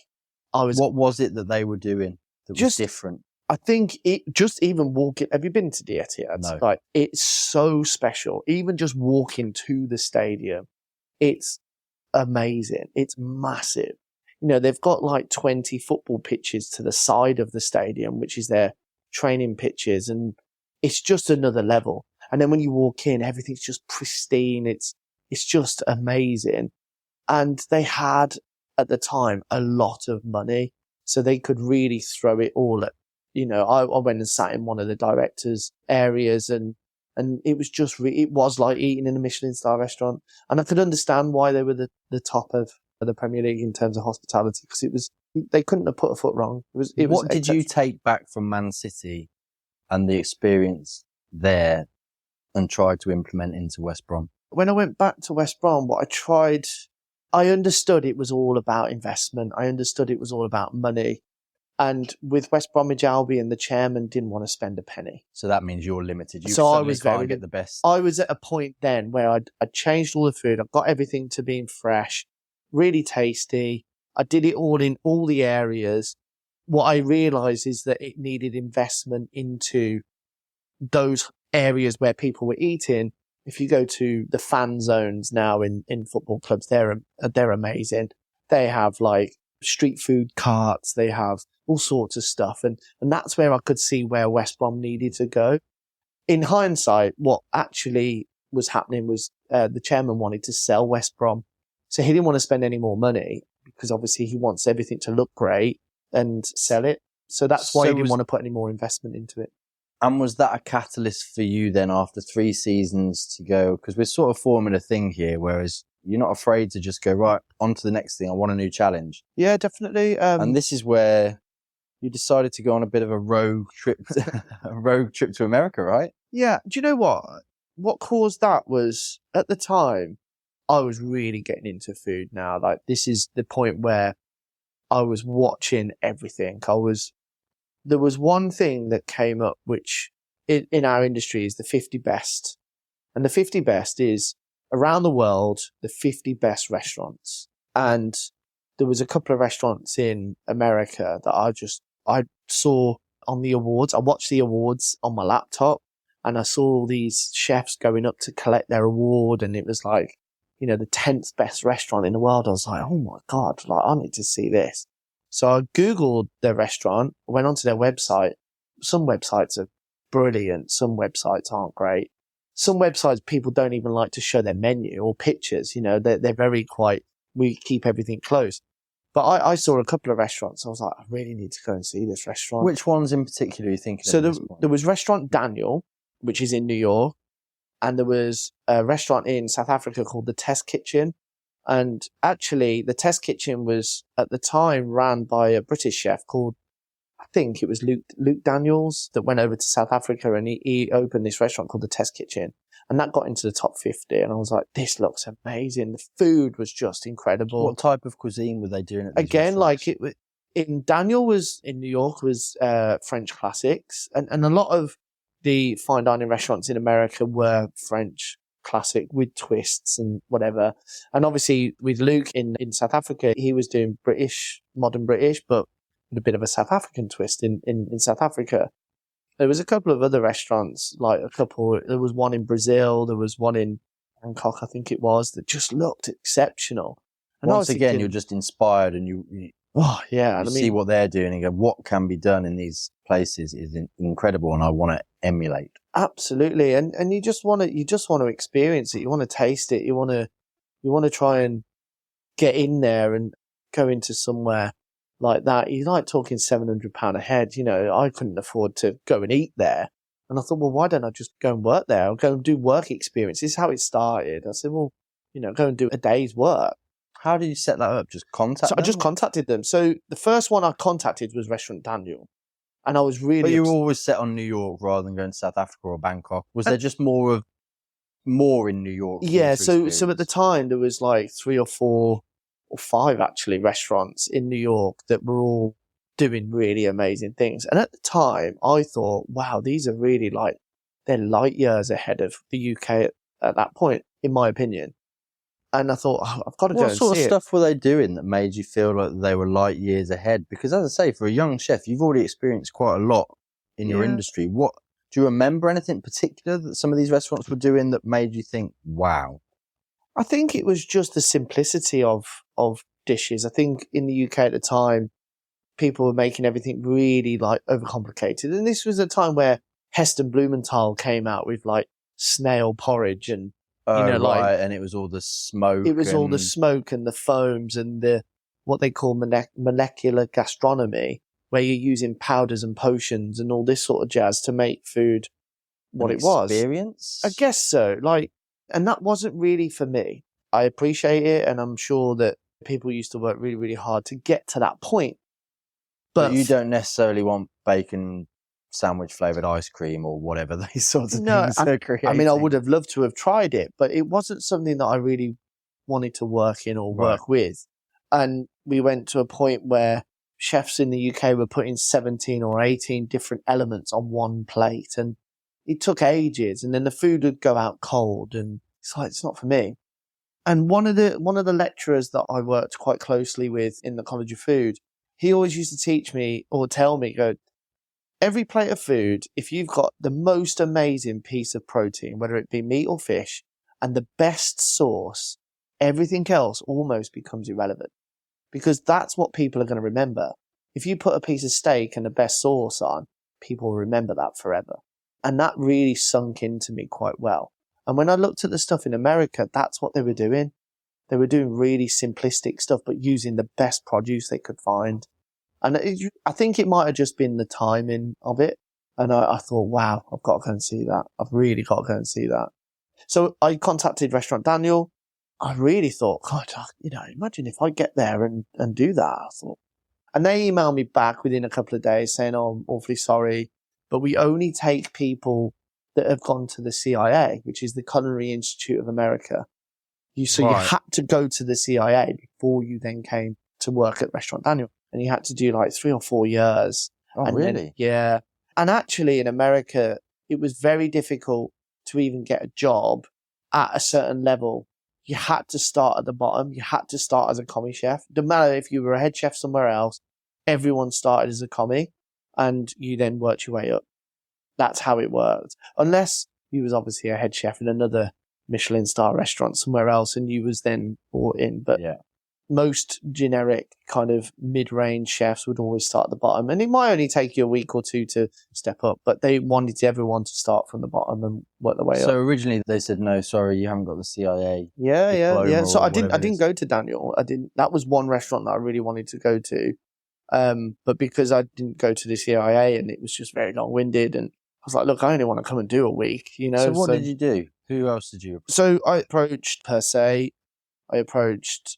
What was it that they were doing that was different? I think it just even walking. Have you been to the Etihad? No. Like, it's so special. Even just walking to the stadium, it's amazing. It's massive. They've got like 20 football pitches to the side of the stadium, which is their training pitches, and it's just another level. And then when you walk in, everything's just pristine. It's just amazing. And they had at the time a lot of money. so they could really throw it all at, I went and sat in one of the directors' areas, and it was just, it was like eating in a Michelin-star restaurant. And I could understand why they were the top of the Premier League in terms of hospitality, because they couldn't have put a foot wrong. What did you take back from Man City and the experience there and tried to implement into West Brom? When I went back to West Brom, I understood it was all about investment. I understood it was all about money. And with West Bromwich Albion, the chairman didn't want to spend a penny. So that means you're limited. You so I was can't get the best. I was at a point then where I'd changed all the food. I got everything to being fresh, really tasty. I did it all in all the areas. What I realised is that it needed investment into those areas where people were eating. If you go to the fan zones now in football clubs, they're amazing. They have like street food carts. They have all sorts of stuff. And that's where I could see where West Brom needed to go. In hindsight, what actually was happening was the chairman wanted to sell West Brom. So he didn't want to spend any more money because obviously he wants everything to look great and sell it. So that's why he didn't want to put any more investment into it. And was that a catalyst for you then after 3 seasons to go? Because we're sort of forming a thing here, whereas you're not afraid to just go, right, on to the next thing. I want a new challenge. Yeah, definitely. And this is where you decided to go on a bit of a rogue trip to America, right? Yeah. Do you know what? What caused that was, at the time, I was really getting into food now. Like, this is the point where I was watching everything. There was one thing that came up, which in our industry is the 50 best. And the 50 best is around the world, the 50 best restaurants. And there was a couple of restaurants in America that I saw on the awards. I watched the awards on my laptop and I saw these chefs going up to collect their award. And it was like, the 10th best restaurant in the world. I was like, oh my God, like I need to see this. So I Googled their restaurant, went onto their website. Some websites are brilliant. Some websites aren't great. Some websites, people don't even like to show their menu or pictures. They're very we keep everything close. But I saw a couple of restaurants. I was like, I really need to go and see this restaurant. Which ones in particular are you thinking so of? So there was Restaurant Daniel, which is in New York. And there was a restaurant in South Africa called the Test Kitchen. And actually, the Test Kitchen was, at the time, ran by a British chef called, I think it was Luke Daniels, that went over to South Africa and he opened this restaurant called the Test Kitchen. And that got into the top 50. And I was like, this looks amazing. The food was just incredible. What type of cuisine were they doing at these Again, restaurants? like in Daniel was in New York was French classics. And a lot of the fine dining restaurants in America were French classic with twists and whatever. And obviously with Luke in South Africa, he was doing modern British, but with a bit of a South African twist in South Africa. There was a couple of other restaurants, there was one in Brazil, there was one in Bangkok, I think it was, that just looked exceptional. And once again, you're just inspired and you see what they're doing and go, what can be done in these places is incredible and I want to emulate. Absolutely. And you just want to experience it. You want to taste it. You want to try and get in there and go into somewhere like that. You're like talking £700 a head. I couldn't afford to go and eat there. And I thought, well, why don't I just go and work there? I'll go and do work experience. This is how it started. I said, well, go and do a day's work. How did you set that up? Just contact them? I just contacted them. So the first one I contacted was Restaurant Daniel. And I was really... But you were always set on New York rather than going to South Africa or Bangkok. Was there just more in New York? Yeah, so at the time there was like 3 or 4 or 5 actually restaurants in New York that were all doing really amazing things. And at the time I thought, wow, these are really they're light years ahead of the UK at that point, in my opinion. And I thought, I've got to go and see it. What sort of stuff were they doing that made you feel like they were light years ahead? Because as I say, for a young chef, you've already experienced quite a lot in your industry. Do you remember anything particular that some of these restaurants were doing that made you think, wow? I think it was just the simplicity of dishes. I think in the UK at the time, people were making everything really overcomplicated. And this was a time where Heston Blumenthal came out with snail porridge and, and it was all the smoke. It was all the smoke and the foams and the what they call molecular gastronomy, where you're using powders and potions and all this sort of jazz to make food what it was. Experience? I guess so. And that wasn't really for me. I appreciate it, and I'm sure that people used to work really, really hard to get to that point. But you don't necessarily want bacon sandwich flavoured ice cream or whatever these sorts of things are creating. I mean, I would have loved to have tried it, but it wasn't something that I really wanted to work in or work with. And we went to a point where chefs in the UK were putting 17 or 18 different elements on one plate, and it took ages, and then the food would go out cold, and it's like, it's not for me. And one of the lecturers that I worked quite closely with in the College of Food, he always used to teach me or tell me, every plate of food, if you've got the most amazing piece of protein, whether it be meat or fish, and the best sauce, everything else almost becomes irrelevant, because that's what people are going to remember. If you put a piece of steak and the best sauce on, people will remember that forever. And that really sunk into me quite well. And when I looked at the stuff in America, that's what they were doing. They were doing really simplistic stuff, but using the best produce they could find. And I think it might have just been the timing of it. And I thought, wow, I've got to go and see that. I've really got to go and see that. So I contacted Restaurant Daniel. I really thought, God, imagine if I get there and do that. I thought. And they emailed me back within a couple of days saying, oh, I'm awfully sorry, but we only take people that have gone to the CIA, which is the Culinary Institute of America. You had to go to the CIA before you then came to work at Restaurant Daniel. And you had to do 3 or 4 years. Oh, and really? Then, yeah. And actually in America, it was very difficult to even get a job at a certain level. You had to start at the bottom. You had to start as a commie chef. No matter if you were a head chef somewhere else, everyone started as a commie, and you then worked your way up. That's how it worked. Unless you was obviously a head chef in another Michelin-star restaurant somewhere else and you was then brought in. But most generic kind of mid-range chefs would always start at the bottom. And it might only take you a week or two to step up, but they wanted everyone to start from the bottom and work their way up. So originally they said, no, sorry, you haven't got the CIA. Yeah. So I didn't go to Daniel. That was one restaurant that I really wanted to go to. But because I didn't go to the CIA and it was just very long-winded, and I was like, look, I only want to come and do a week, So what did you do? Who else did you approach? So I approached Per Se. I approached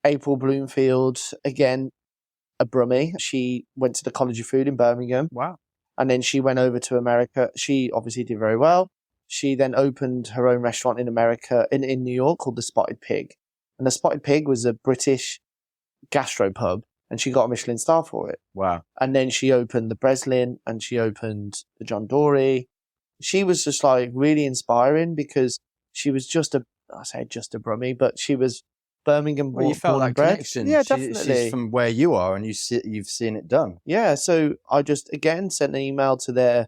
April Bloomfield, again, a Brummie. She went to the College of Food in Birmingham. Wow. And then she went over to America. She obviously did very well. She then opened her own restaurant in America, in New York, called the Spotted Pig. And the Spotted Pig was a British gastropub, and she got a Michelin-star for it. Wow. And then she opened the Breslin, and she opened the John Dory. She was just really inspiring, because she was I say just a Brummie, but she was Birmingham born, you felt born that and bred. connection. Yeah, definitely. She's from where you are, and you've seen it done. Yeah, so I just, again, sent an email to their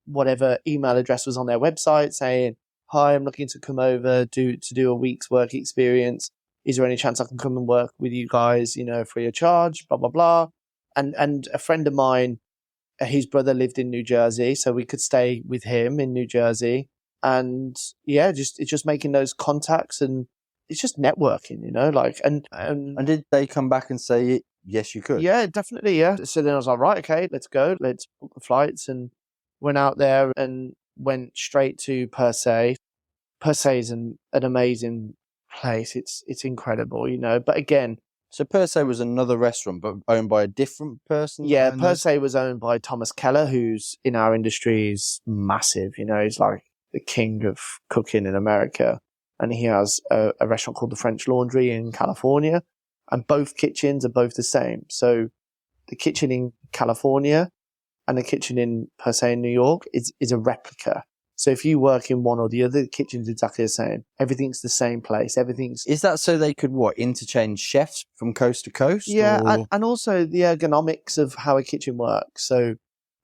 whatever email address was on their website saying, hi, I'm looking to come over to do a week's work experience. Is there any chance I can come and work with you guys, free of charge, blah, blah, blah. And a friend of mine, his brother lived in New Jersey, so we could stay with him in New Jersey. And yeah, it's just making those contacts, and it's just networking, and did they come back and say, yes, you could? Yeah, definitely. Yeah. So then I was like, right, okay, let's go. Let's book the flights, and went out there and went straight to Per Se. Per Se is an amazing place. It's incredible, but again, so Per Se was another restaurant, but owned by a different person? Yeah, Per Se was owned by Thomas Keller, who's in our industry is massive. He's like the king of cooking in America. And he has a restaurant called the French Laundry in California. And both kitchens are both the same. So the kitchen in California and the kitchen in Per Se in New York is a replica. So if you work in one or the other, the kitchen's exactly the same. Everything's the same place. Is that so they could interchange chefs from coast to coast? Yeah, and also the ergonomics of how a kitchen works. So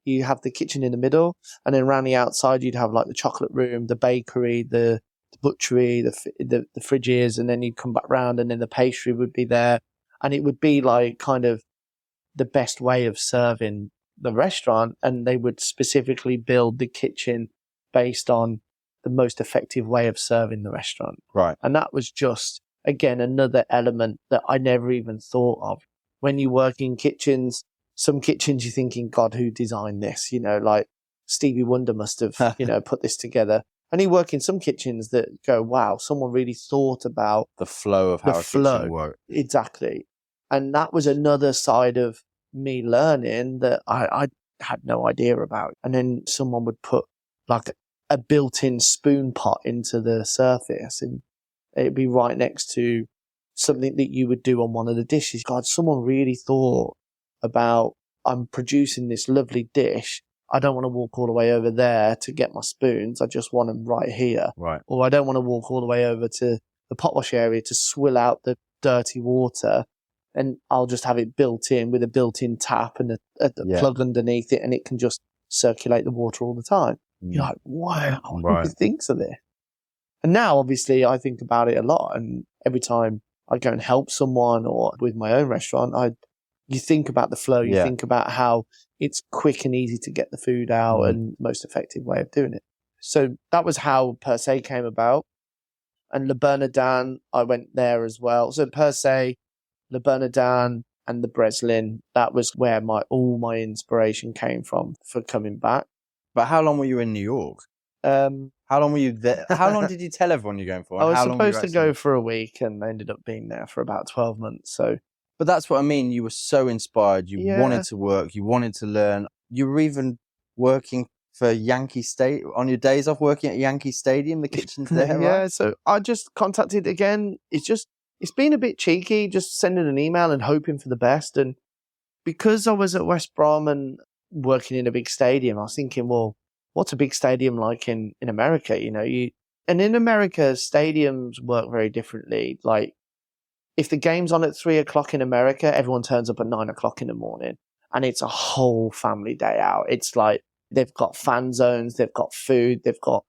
you have the kitchen in the middle, and then around the outside you'd have like the chocolate room, the bakery, the butchery, the fridges, and then you'd come back round, and then the pastry would be there, and it would be like kind of the best way of serving the restaurant, and they would specifically build the kitchen based on the most effective way of serving the restaurant. Right. And that was just, again, another element that I never even thought of. when you work in kitchens, some kitchens you're thinking, God, who designed this? Like Stevie Wonder must have, put this together. And you work in some kitchens that go, wow, someone really thought about the flow of how a kitchen works. Exactly. And that was another side of me learning that I had no idea about. And then someone would put like a built-in spoon pot into the surface, and it'd be right next to something that you would do on one of the dishes. God, someone really thought about, I'm producing this lovely dish. I don't want to walk all the way over there to get my spoons. I just want them right here. Right. Or I don't want to walk all the way over to the pot wash area to swill out the dirty water. And I'll just have it built in with a built-in tap and a plug underneath it, and it can just circulate the water all the time. You're like, wow, who thinks of this? And now, obviously, I think about it a lot. And every time I go and help someone or with my own restaurant, you think about the flow. You think about how it's quick and easy to get the food out and most effective way of doing it. So that was how Per Se came about. And Le Bernardin, I went there as well. So Per Se, Le Bernardin and the Breslin, that was where all my inspiration came from for coming back. But how long were you in New York? How long were you there? How long did you tell everyone you're going for? I was supposed to go for a week, and I ended up being there for about 12 months. So, but that's what I mean. You were so inspired. You wanted to work. You wanted to learn. You were even working for Yankee State on your days off, working at Yankee Stadium. The kitchen's there, right? So I just contacted again. It's been a bit cheeky, just sending an email and hoping for the best. And because I was at West Brom and working in a big stadium, I was thinking, well, what's a big stadium like in America? And in America, stadiums work very differently. Like, if the game's on at 3:00 in America, everyone turns up at 9:00 in the morning, and it's a whole family day out. It's like they've got fan zones, they've got food, they've got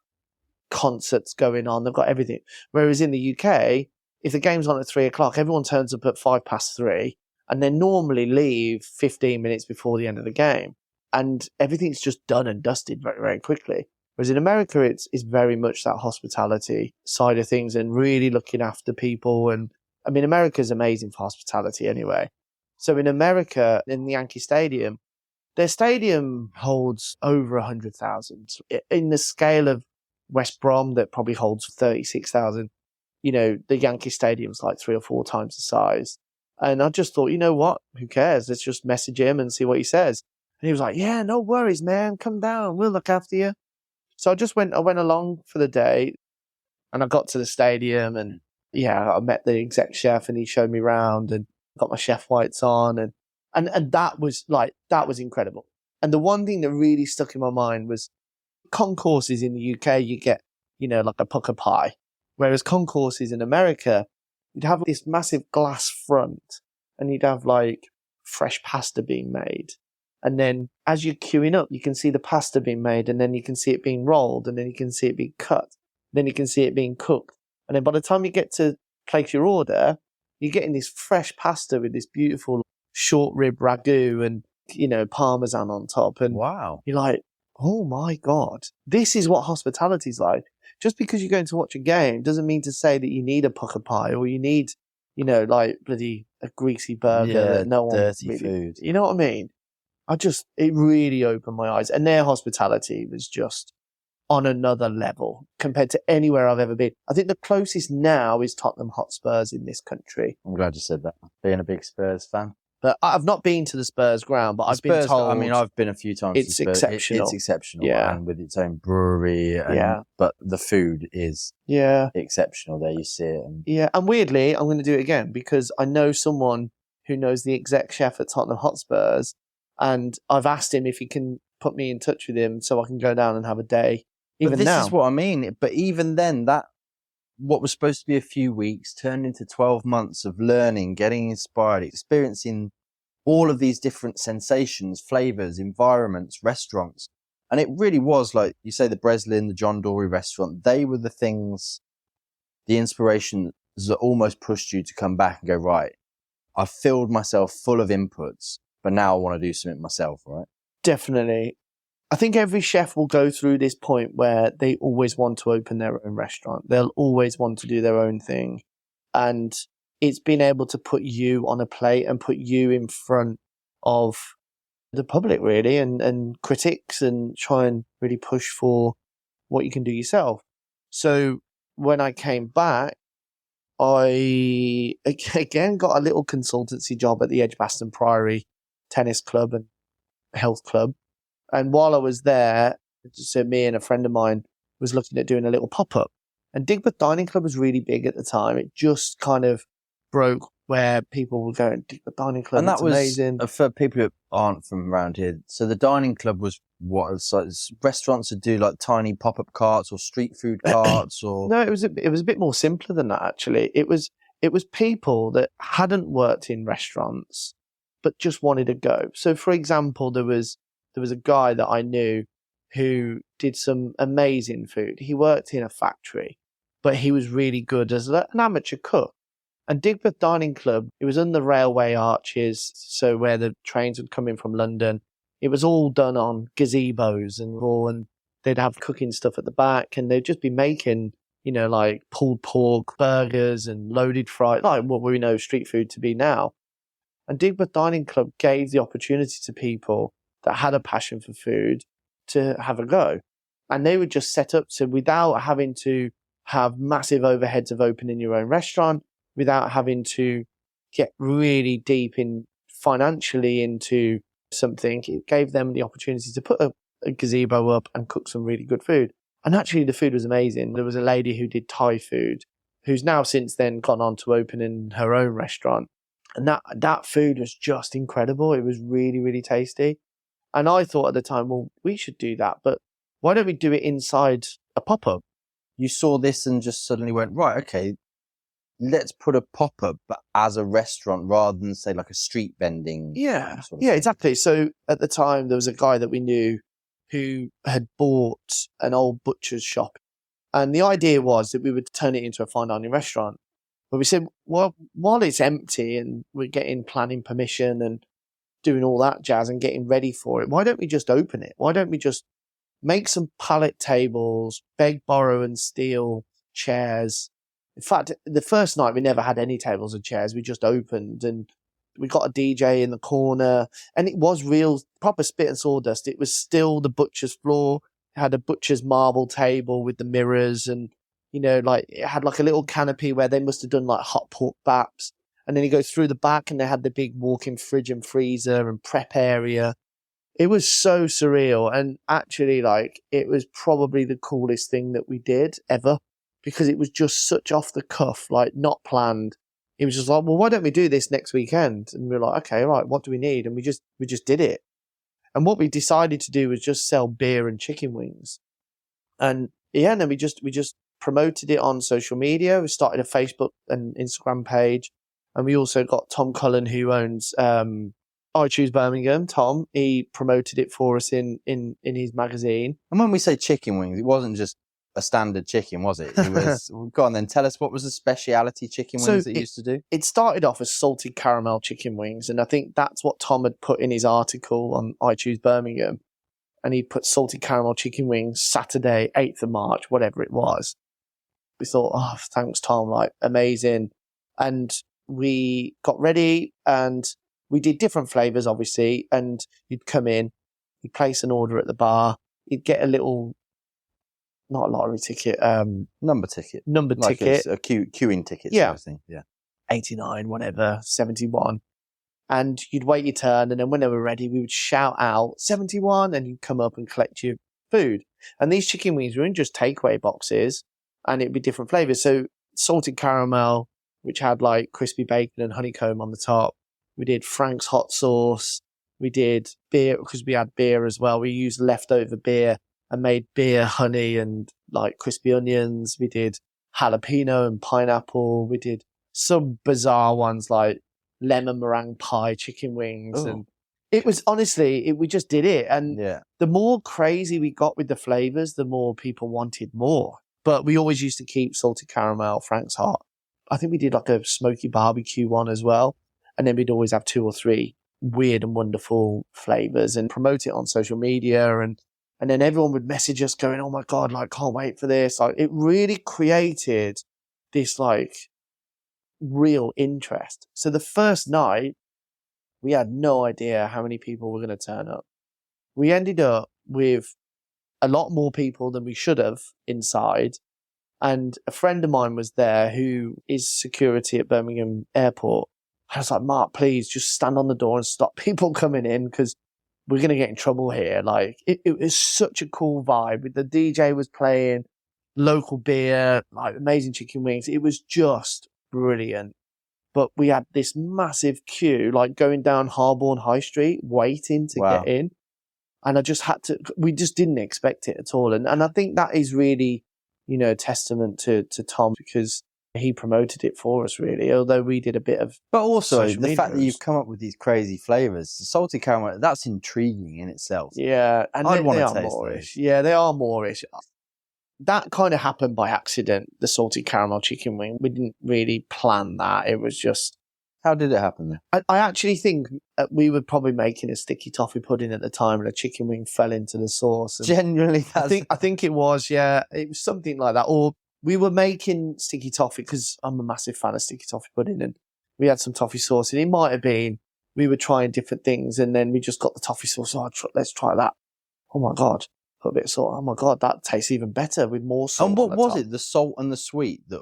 concerts going on, they've got everything. Whereas in the UK, if the game's on at 3:00, everyone turns up at 3:05, and they normally leave 15 minutes before the end of the game. And everything's just done and dusted very, very quickly. Whereas in America, it's very much that hospitality side of things and really looking after people. And I mean, America's amazing for hospitality anyway. So in America, in the Yankee Stadium, their stadium holds over 100,000. In the scale of West Brom, that probably holds 36,000. The Yankee Stadium's like 3 or 4 times the size. And I just thought, you know what? Who cares? Let's just message him and see what he says. And he was like, yeah, no worries, man. Come down. We'll look after you. So I went along for the day, and I got to the stadium, and I met the exec chef, and he showed me around and got my chef whites on. And that was incredible. And the one thing that really stuck in my mind was concourses in the UK, you get, like a pucker pie. Whereas concourses in America, you'd have this massive glass front, and you'd have like fresh pasta being made. And then as you're queuing up, you can see the pasta being made, and then you can see it being rolled, and then you can see it being cut. Then you can see it being cooked. And then by the time you get to place your order, you're getting this fresh pasta with this beautiful short rib ragu and, Parmesan on top. And wow, you're like, oh my God, this is what hospitality's like. Just because you're going to watch a game doesn't mean to say that you need a pucker pie or you need, like bloody a greasy burger that no one dirty really, food. You know what I mean? It really opened my eyes. And their hospitality was just on another level compared to anywhere I've ever been. I think the closest now is Tottenham Hotspurs in this country. I'm glad you said that. Being a big Spurs fan. But I've not been to the Spurs ground, but I've been told. I mean, I've been a few times. It's exceptional. It's exceptional. Yeah. And with its own brewery. But the food is exceptional there. You see it. And weirdly, I'm going to do it again because I know someone who knows the exec chef at Tottenham Hotspurs. And I've asked him if he can put me in touch with him so I can go down and have a day. But this is what I mean. But even then, what was supposed to be a few weeks turned into 12 months of learning, getting inspired, experiencing all of these different sensations, flavors, environments, restaurants. And it really was, like you say, the Breslin, the John Dory restaurant, they were the things, the inspirations that almost pushed you to come back and go, right, I've filled myself full of inputs, but now I want to do something myself, right? Definitely. I think every chef will go through this point where they always want to open their own restaurant. They'll always want to do their own thing. And it's been able to put you on a plate and put you in front of the public, really, and critics, and try and really push for what you can do yourself. So when I came back, I again got a little consultancy job at the Edgbaston Priory Tennis Club and Health Club. And while I was there, so me and a friend of mine was looking at doing a little pop-up. And Digbeth Dining Club was really big at the time. It just kind of broke where people were going, Digbeth Dining Club, And that it's was amazing. for people who aren't from around here. So the dining club was what? So restaurants would do like tiny pop-up carts or street food carts, or No, it was a bit more simpler than that, actually. It was people that hadn't worked in restaurants but just wanted to go. So, for example, there was a guy that I knew who did some amazing food. He worked in a factory, but he was really good as an amateur cook. And Digbeth Dining Club, it was on the railway arches, so where the trains would come in from London. It was all done on gazebos and they'd have cooking stuff at the back, and they'd just be making, like pulled pork, burgers and loaded fries, like what we know street food to be now. And Digbeth Dining Club gave the opportunity to people that had a passion for food to have a go. And they would just set up, so without having to have massive overheads of opening your own restaurant, without having to get really deep in financially into something, it gave them the opportunity to put a gazebo up and cook some really good food. And actually the food was amazing. There was a lady who did Thai food, who's now since then gone on to opening her own restaurant. And that food was just incredible. It was really, really tasty. And I thought at the time, well, we should do that, but why don't we do it inside a pop-up? you saw this and just suddenly went, right, okay, let's put a pop-up but as a restaurant rather than say like a street vending. Yeah, sort of yeah, thing. exactly. So at the time, there was a guy that we knew who had bought an old butcher's shop. And the idea was that we would turn it into a fine dining restaurant. But we said, well, while it's empty and we're getting planning permission and doing all that jazz and getting ready for it, why don't we just open it? Why don't we just make some pallet tables, beg, borrow and steal chairs? In fact, the first night we never had any tables and chairs. We just opened and we got a DJ in the corner, and it was real proper spit and sawdust. It was still the butcher's floor. It had a butcher's marble table with the mirrors, and like it had like a little canopy where they must have done like hot pork baps. And then you go through the back and they had the big walk-in fridge and freezer and prep area. It was so surreal, and actually like it was probably the coolest thing that we did ever, because it was just such off the cuff, like not planned. It was just like, well, why don't we do this next weekend? And we were like, okay, right, what do we need? And we just did it. And what we decided to do was just sell beer and chicken wings. And yeah, and then we just promoted it on social media. We started a Facebook and Instagram page. And we also got Tom Cullen, who owns I Choose Birmingham. Tom, he promoted it for us in his magazine. And when we say chicken wings, it wasn't just a standard chicken, was it? It was, go on then, tell us, what was the speciality chicken wings that you used to do? It started off as salted caramel chicken wings, and I think that's what Tom had put in his article on I Choose Birmingham. And he put salted caramel chicken wings, Saturday, 8th of March, whatever it was. We thought, oh, thanks, Tom, like, amazing. And we got ready and we did different flavours, obviously, and you'd come in, you'd place an order at the bar, you'd get a little, not a lottery ticket, Number ticket. Like ticket. A queuing ticket Yeah. sort of thing. Yeah. 89, whatever, 71. And you'd wait your turn, and then when they were ready, we would shout out 71, and you'd come up and collect your food. And these chicken wings were in just takeaway boxes, and it'd be different flavours. So salted caramel, which had like crispy bacon and honeycomb on the top. We did Frank's hot sauce. We did beer, because we had beer as well. We used leftover beer and made beer, honey, and like crispy onions. We did jalapeno and pineapple. We did some bizarre ones like lemon meringue pie chicken wings. Ooh. And it was honestly, we just did it. And Yeah. the more crazy we got with the flavors, the more people wanted more. But we always used to keep salted caramel, Frank's hot. I think we did like a smoky barbecue one as well. And then we'd always have 2 or 3 weird and wonderful flavors and promote it on social media. And then everyone would message us going, oh my God, like, can't wait for this. Like, it really created this like real interest. So the first night, we had no idea how many people were going to turn up. We ended up with a lot more people than we should have inside. And a friend of mine was there who is security at Birmingham Airport. I was like, Mark, please just stand on the door and stop people coming in because we're going to get in trouble here. Like, it was such a cool vibe. The DJ was playing local beer, like amazing chicken wings. It was just brilliant. But we had this massive queue, like going down Harborne High Street, waiting to get in. And we just didn't expect it at all. And I think that is really, a testament to Tom, because he promoted it for us, really, although we did a bit of. But also the fact that you've come up with these crazy flavours, the salty caramel, that's intriguing in itself. Yeah. And I'd want they to are taste Moorish. those. Yeah, they are Moorish. That kind of happened by accident, the salty caramel chicken wing. We didn't really plan that. It was just. How did it happen then? I actually think we were probably making a sticky toffee pudding at the time and a chicken wing fell into the sauce. Genuinely, I think it was, yeah. It was something like that. Or we were making sticky toffee because I'm a massive fan of sticky toffee pudding and we had some toffee sauce and it might have been we were trying different things and then we just got the toffee sauce. Oh, let's try that. Oh my God. Put a bit of salt. Oh my God, that tastes even better with more salt. And what was it? The salt and the sweet that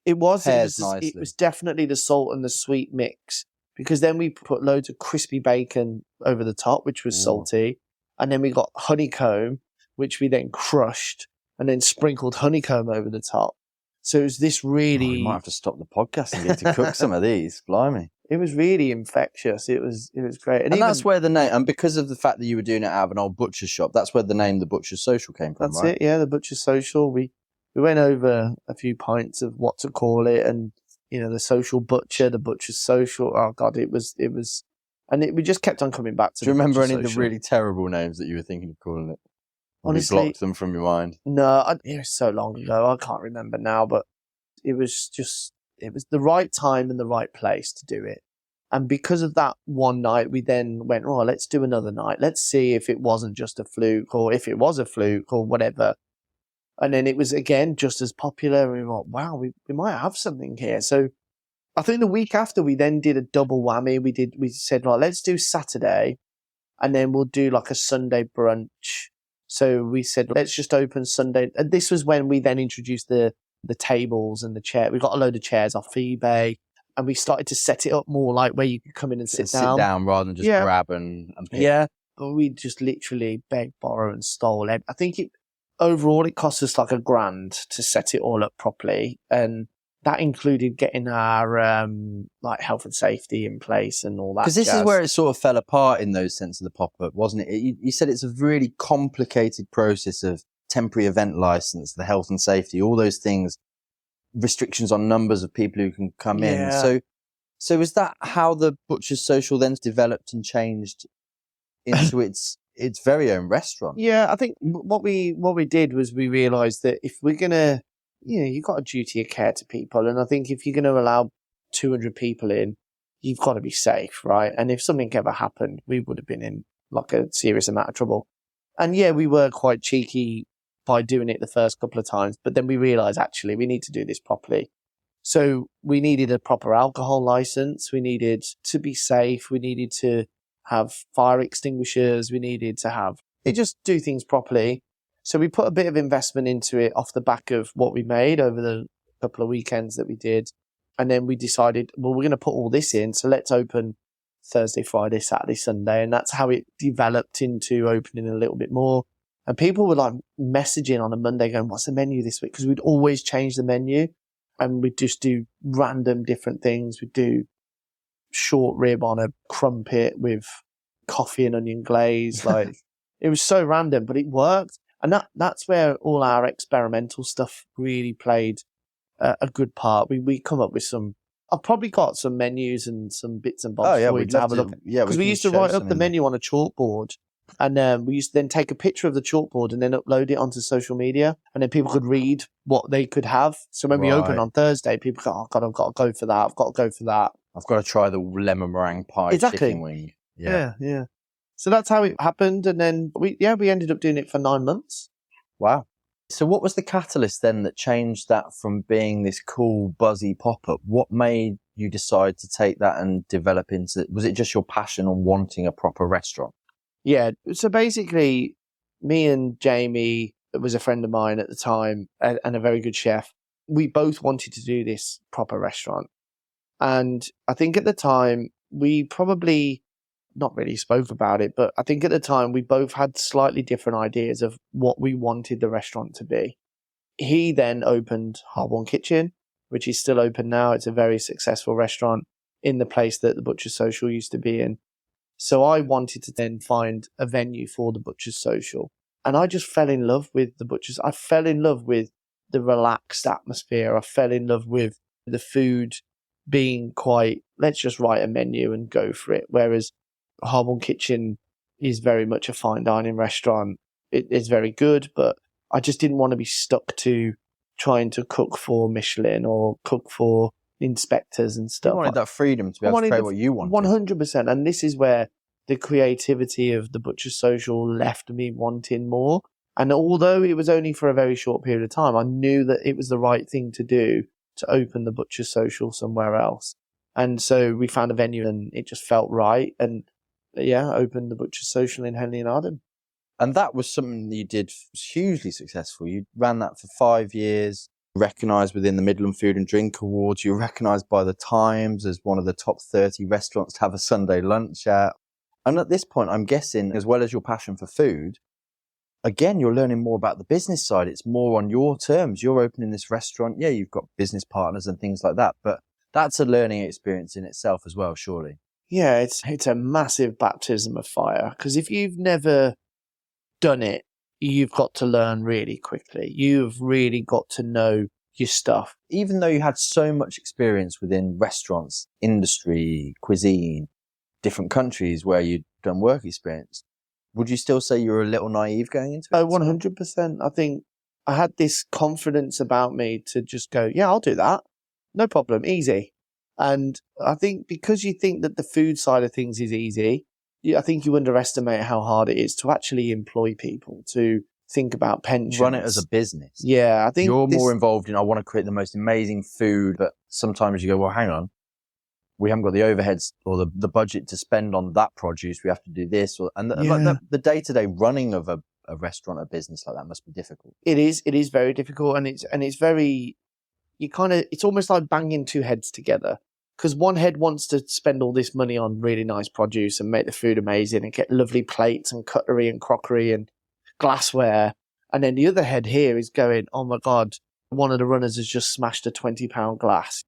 It was nicely. It was definitely the salt and the sweet mix, because then we put loads of crispy bacon over the top, which was salty. And then we got honeycomb, which we then crushed and then sprinkled honeycomb over the top. So it was this really... we might have to stop the podcast and get to cook some of these. Blimey. It was really infectious. It was great. And that's where the name, and because of the fact that you were doing it out of an old butcher's shop, that's where the name The Butcher's Social came from, That's right? it, yeah, The Butcher's Social. We went over a few pints of what to call it, and the social butcher, the butcher's social. Oh God, it was, and we just kept on coming back to. Do you remember any social. of the really terrible names that you were thinking of calling it? Honestly, you blocked them from your mind. No, it was so long ago. I can't remember now, but it was the right time and the right place to do it. And because of that one night, we then went, oh, let's do another night. Let's see if it wasn't just a fluke, or if it was a fluke, or whatever. And then it was, again, just as popular. And we were like, wow, we might have something here. So I think the week after, we then did a double whammy. We said, right, let's do Saturday, and then we'll do like a Sunday brunch. So we said, let's just open Sunday. And this was when we then introduced the tables and the chair. We got a load of chairs off eBay. And we started to set it up more like where you could come in and sit down. Sit down rather than just grab and pick. Yeah. But we just literally begged, borrow and stole it. I think overall it cost us like $1,000 to set it all up properly. And that included getting our like health and safety in place and all that. Because this is where it sort of fell apart in those sense of the pop-up, wasn't it? You said it's a really complicated process of temporary event license, the health and safety, all those things. Restrictions on numbers of people who can come in. So is that how the Butcher's Social then developed and changed into its very own restaurant? Yeah, I think what we did was we realised that if we're gonna, you've got a duty of care to people, and I think if you're gonna allow 200 people in, you've got to be safe, right? And if something ever happened, we would have been in like a serious amount of trouble. And yeah, we were quite cheeky by doing it the first couple of times, but then we realised actually we need to do this properly. So we needed a proper alcohol license. We needed to be safe. We needed to have fire extinguishers. We needed to just do things properly. So we put a bit of investment into it off the back of what we made over the couple of weekends that we did. And then we decided, well, we're going to put all this in. So let's open Thursday, Friday, Saturday, Sunday. And that's how it developed into opening a little bit more. And people were like messaging on a Monday going, what's the menu this week? Because we'd always change the menu and we'd just do random different things. We'd do short rib on a crumpet with coffee and onion glaze. Like it was so random, but it worked. And that's where all our experimental stuff really played a good part. We come up with I've probably got some menus and some bits and bobs for you to have a look at. Yeah, because we used to write up the menu on a chalkboard. And we used to then take a picture of the chalkboard and then upload it onto social media. And then people could read what they could have. So when we open on Thursday, people go, oh God, I've got to go for that. I've got to go for that. I've got to try the lemon meringue pie chicken wing. Yeah. So that's how it happened. And then we ended up doing it for 9 months. Wow. So what was the catalyst then that changed that from being this cool, buzzy pop-up? What made you decide to take that and develop into, was it just your passion on wanting a proper restaurant? Yeah. So basically, me and Jamie, was a friend of mine at the time and a very good chef. We both wanted to do this proper restaurant. And I think at the time, we probably not really spoke about it, but I think at the time we both had slightly different ideas of what we wanted the restaurant to be. He then opened Harborne Kitchen, which is still open now. It's a very successful restaurant in the place that the Butcher's Social used to be in. So I wanted to then find a venue for the Butcher's Social. And I just fell in love with the Butcher's. I fell in love with the relaxed atmosphere. I fell in love with the food being quite, let's just write a menu and go for it. Whereas Harborne Kitchen is very much a fine dining restaurant. It is very good, but I just didn't want to be stuck to trying to cook for Michelin or cook for inspectors and stuff. You wanted that freedom to be able to try what you wanted. 100%. And this is where the creativity of the Butcher's Social left me wanting more. And although it was only for a very short period of time, I knew that it was the right thing to do to open the Butcher's Social somewhere else. And so we found a venue and it just felt right. And yeah, opened the Butcher's Social in Henley and Arden. And that was something that you did hugely successful. You ran that for 5 years, recognised within the Midland Food and Drink Awards. You were recognised by the Times as one of the top 30 restaurants to have a Sunday lunch at. And at this point, I'm guessing, as well as your passion for food, again, you're learning more about the business side. It's more on your terms. You're opening this restaurant. Yeah, you've got business partners and things like that. But that's a learning experience in itself as well, surely. Yeah, it's a massive baptism of fire. Because if you've never done it, you've got to learn really quickly. You've really got to know your stuff. Even though you had so much experience within restaurants, industry, cuisine, different countries where you'd done work experience, would you still say you were a little naive going into it? Oh, 100%. I think I had this confidence about me to just go, yeah, I'll do that. No problem. Easy. And I think because you think that the food side of things is easy, I think you underestimate how hard it is to actually employ people, to think about pensions. Run it as a business. Yeah, I think you're more involved in, I want to create the most amazing food, but sometimes you go, well, hang on, we haven't got the overheads or the budget to spend on that produce. We have to do this. Like the day-to-day running of a restaurant, a business like that must be difficult. It is very difficult. And it's very, it's almost like banging two heads together. Because one head wants to spend all this money on really nice produce and make the food amazing and get lovely plates and cutlery and crockery and glassware. And then the other head here is going, oh my God, one of the runners has just smashed a £20 glass.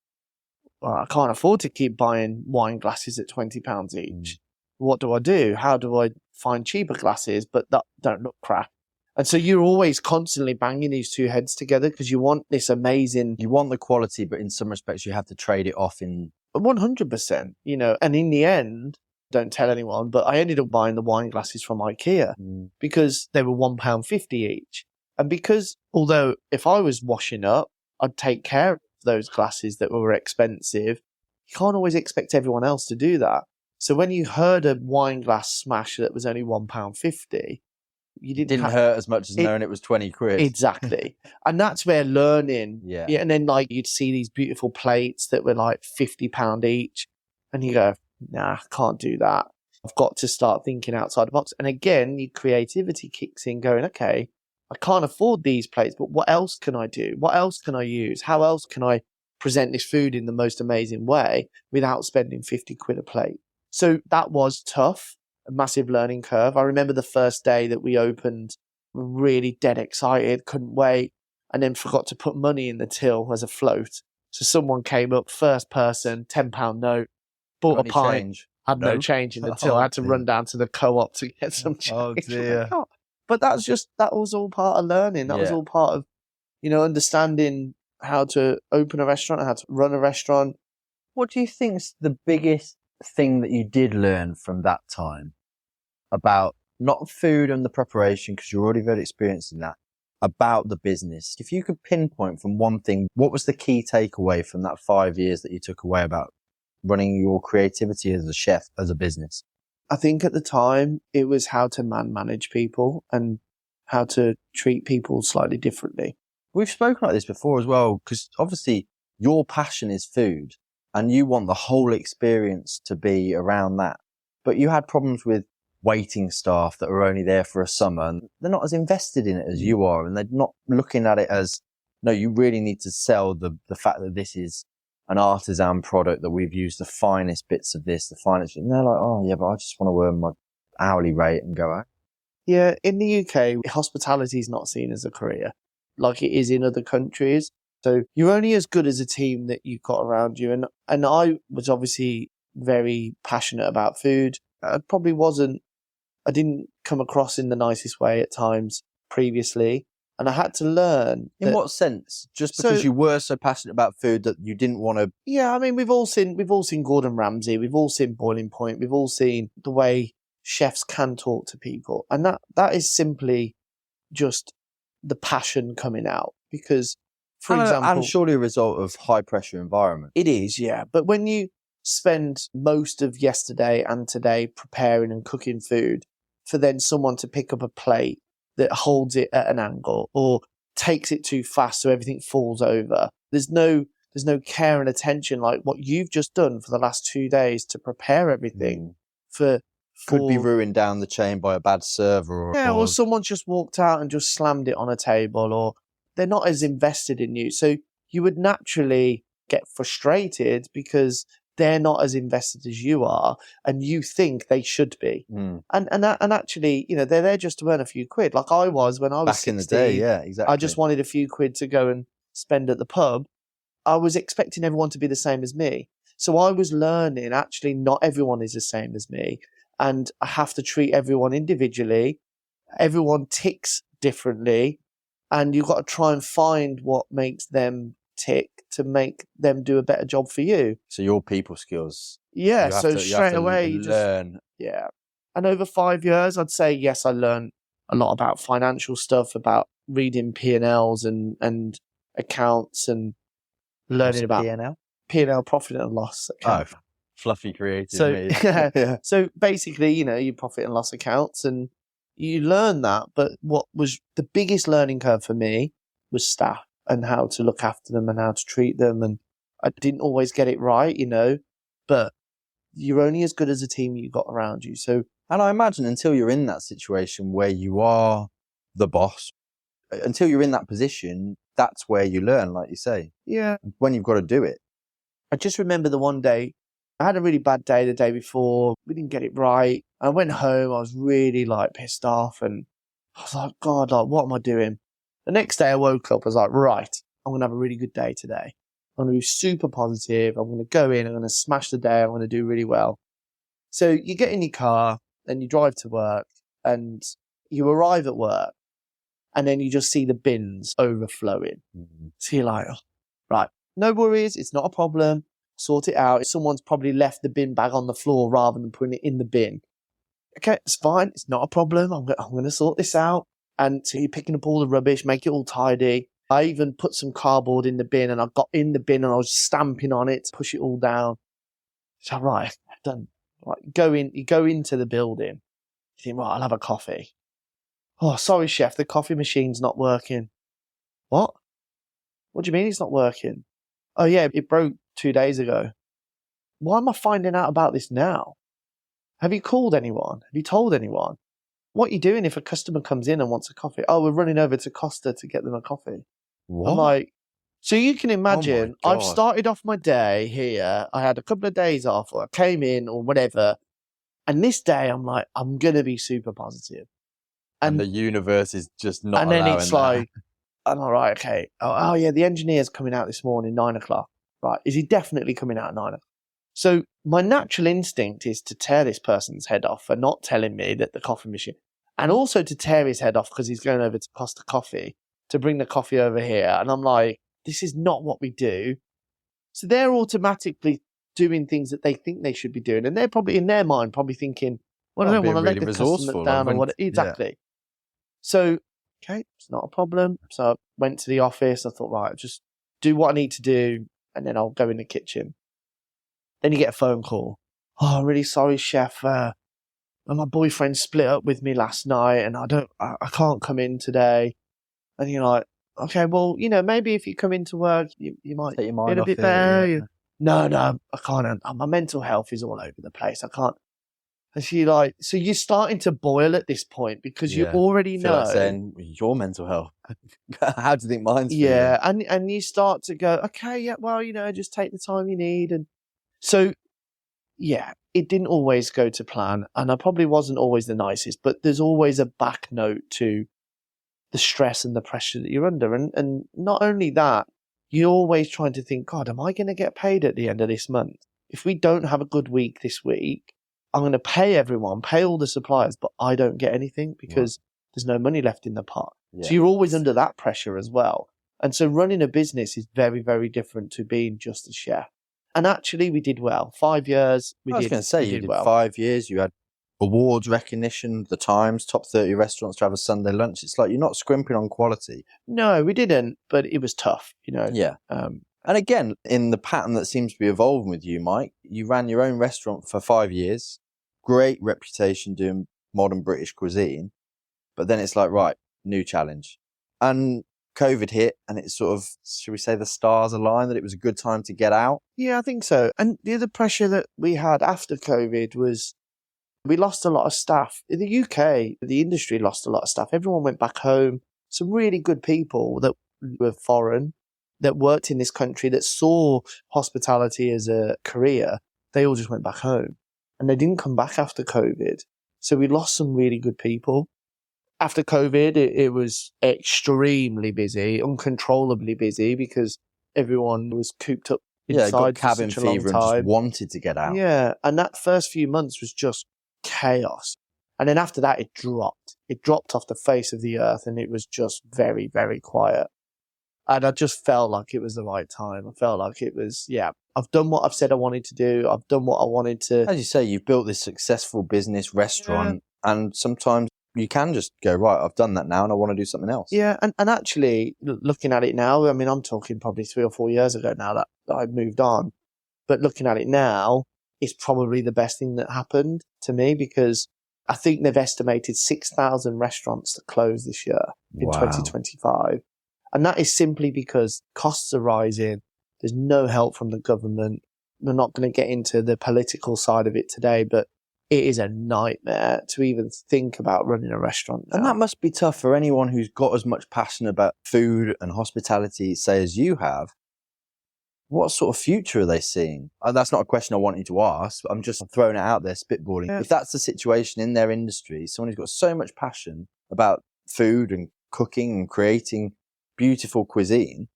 Well, I can't afford to keep buying wine glasses at £20 each. What do I do? How do I find cheaper glasses but that don't look crap? And so you're always constantly banging these two heads together because you want this amazing... You want the quality, but in some respects you have to trade it off in... 100%, and in the end, don't tell anyone, but I ended up buying the wine glasses from IKEA because they were £1.50 each. And because, although if I was washing up, I'd take care of those glasses that were expensive, you can't always expect everyone else to do that. So when you heard a wine glass smash that was only £1.50, you didn't hurt as much as knowing it was 20 quid. Exactly. And that's where learning. Yeah. And then you'd see these beautiful plates that were like £50 each. And you go, nah, can't do that. I've got to start thinking outside the box. And again, your creativity kicks in going, okay, I can't afford these plates, but what else can I do? What else can I use? How else can I present this food in the most amazing way without spending 50 quid a plate? So that was tough. A massive learning curve. I remember the first day that we opened, really dead excited, couldn't wait, and then forgot to put money in the till as a float. So someone came up, first person, £10 note, bought a pint, had no change in the till. I had to run down to the co-op to get some change. Oh dear. But that was all part of learning. That was all part of, understanding how to open a restaurant, how to run a restaurant. What do you think's the biggest thing that you did learn from that time about not food and the preparation, because you're already very experienced in that, about the business? If you could pinpoint from one thing, what was the key takeaway from that 5 years that you took away about running your creativity as a chef, as a business? I think at the time it was how to manage people and how to treat people slightly differently. We've spoken like this before as well, because obviously your passion is food and you want the whole experience to be around that. But you had problems with waiting staff that are only there for a summer and they're not as invested in it as you are, and they're not looking at it as, no, you really need to sell the fact that this is an artisan product, that we've used the finest bits of this, the finest, and they're like, oh yeah, but I just want to earn my hourly rate and go out. Yeah, in the UK, hospitality is not seen as a career like it is in other countries. So you're only as good as a team that you've got around you. And I was obviously very passionate about food. I didn't come across in the nicest way at times previously. And I had to learn. In what sense? Just because you were so passionate about food that you didn't want to? Yeah, I mean, we've all seen Gordon Ramsay. We've all seen Boiling Point. We've all seen the way chefs can talk to people. And that is simply just the passion coming out. Because, for example... And surely a result of high pressure environment. It is, yeah. But when you spend most of yesterday and today preparing and cooking food, for then someone to pick up a plate that holds it at an angle or takes it too fast so everything falls over, there's no care and attention like what you've just done for the last 2 days to prepare everything could be ruined down the chain by a bad server. Or someone's just walked out and just slammed it on a table, or they're not as invested in you. So you would naturally get frustrated because they're not as invested as you are and you think they should be. And actually, they're there just to earn a few quid. Like I was when I was back 16, in the day, yeah, exactly. I just wanted a few quid to go and spend at the pub. I was expecting everyone to be the same as me. So I was learning, actually, not everyone is the same as me. And I have to treat everyone individually. Everyone ticks differently. And you've got to try and find what makes them tick to make them do a better job for you. So your people skills. Yeah, so straight away you learn. Yeah. And over 5 years, I'd say, yes, I learned a lot about financial stuff, about reading P&Ls and accounts, and learning about P&L? P&L, profit and loss account. Oh, fluffy creative. So, yeah. So basically, your profit and loss accounts, and you learn that. But what was the biggest learning curve for me was staff and how to look after them and how to treat them. And I didn't always get it right, but you're only as good as a team you got around you. So, and I imagine until you're in that situation where you are the boss, until you're in that position, that's where you learn, like you say. Yeah. When you've got to do it. I just remember the one day, I had a really bad day the day before. We didn't get it right. I went home. I was really pissed off, and I was like, God, what am I doing? The next day I woke up, I was like, right, I'm going to have a really good day today. I'm going to be super positive. I'm going to go in. I'm going to smash the day. I'm going to do really well. So you get in your car and you drive to work, and you arrive at work, and then you just see the bins overflowing. So you're like, oh, right, no worries. It's not a problem. Sort it out. Someone's probably left the bin bag on the floor rather than putting it in the bin. Okay, it's fine. It's not a problem. I'm going to sort this out. And so you're picking up all the rubbish, make it all tidy. I even put some cardboard in the bin, and I got in the bin and I was stamping on it to push it all down. So, right, done. Right, you go into the building. You think, right, I'll have a coffee. Oh, sorry, chef, the coffee machine's not working. What? What do you mean it's not working? Oh, yeah, it broke 2 days ago. Why am I finding out about this now? Have you called anyone? Have you told anyone? What are you doing if a customer comes in and wants a coffee? Oh, we're running over to Costa to get them a coffee. What? I'm like, so you can imagine, I've started off my day here. I had a couple of days off, or I came in or whatever. And this day I'm like, I'm going to be super positive. And the universe is just not allowing that. And then it's like, I'm all right, okay. Oh, yeah, the engineer's coming out this morning, 9 o'clock. Right, is he definitely coming out at 9 o'clock? So my natural instinct is to tear this person's head off for not telling me that the coffee machine, and also to tear his head off because he's going over to Costa Coffee to bring the coffee over here. And I'm like, this is not what we do. So they're automatically doing things that they think they should be doing. And they're probably in their mind, probably thinking, well, I don't want to let the customer down or what. Exactly. Yeah. So, okay, it's not a problem. So I went to the office. I thought, right, just do what I need to do, and then I'll go in the kitchen. Then you get a phone call. Oh, I'm really sorry, chef. and my boyfriend split up with me last night and I can't come in today. And you're like, okay, well, maybe if you come into work, you might Take your mind feel a off bit it, better. yeah. No, I can't. My mental health is all over the place. I can't. And so you're starting to boil at this point because you already feel know. like saying, your mental health. How do you think mine's Yeah, feeling? and you start to go, okay, yeah, well, just take the time you need. And so, yeah, it didn't always go to plan. And I probably wasn't always the nicest, but there's always a back note to the stress and the pressure that you're under. And not only that, you're always trying to think, God, am I going to get paid at the end of this month? If we don't have a good week this week, I'm going to pay everyone, pay all the suppliers, but I don't get anything because there's no money left in the pot. Yeah. So you're always under that pressure as well. And so running a business is very, very different to being just a chef. And actually, we did well. 5 years, I was going to say, you did well. 5 years, you had awards recognition, the Times, top 30 restaurants to have a Sunday lunch. It's like you're not scrimping on quality. No, we didn't, but it was tough, Yeah. And again, in the pattern that seems to be evolving with you, Mike, you ran your own restaurant for 5 years, great reputation doing modern British cuisine, but then it's like, right, new challenge. And COVID hit and it's sort of, should we say the stars aligned, that it was a good time to get out? Yeah, I think so. And the other pressure that we had after COVID was we lost a lot of staff. In the UK, the industry lost a lot of staff. Everyone went back home. Some really good people that were foreign, that worked in this country, that saw hospitality as a career, they all just went back home. And they didn't come back after COVID. So we lost some really good people. After COVID, it was extremely busy, uncontrollably busy, because everyone was cooped up inside got for cabin such a long fever time. and just wanted to get out. Yeah, and that first few months was just chaos. And then after that, it dropped. It dropped off the face of the earth, and it was just very, very quiet. And I just felt like it was the right time. I felt like it was, I've done what I've said I wanted to do. I've done what I wanted to. As you say, you've built this successful business restaurant, and sometimes you can just go, right, I've done that now and I want to do something else. Yeah, and actually, looking at it now, I mean, I'm talking probably 3 or 4 years ago now that I've moved on. But looking at it now, it's probably the best thing that happened to me, because I think they've estimated 6,000 restaurants to close this year in 2025. And that is simply because costs are rising. There's no help from the government. We're not going to get into the political side of it today, but it is a nightmare to even think about running a restaurant now. And that must be tough for anyone who's got as much passion about food and hospitality, say, as you have. What sort of future are they seeing? That's not a question I want you to ask. I'm just throwing it out there, spitballing. Yeah. If that's the situation in their industry, someone who's got so much passion about food and cooking and creating beautiful cuisine,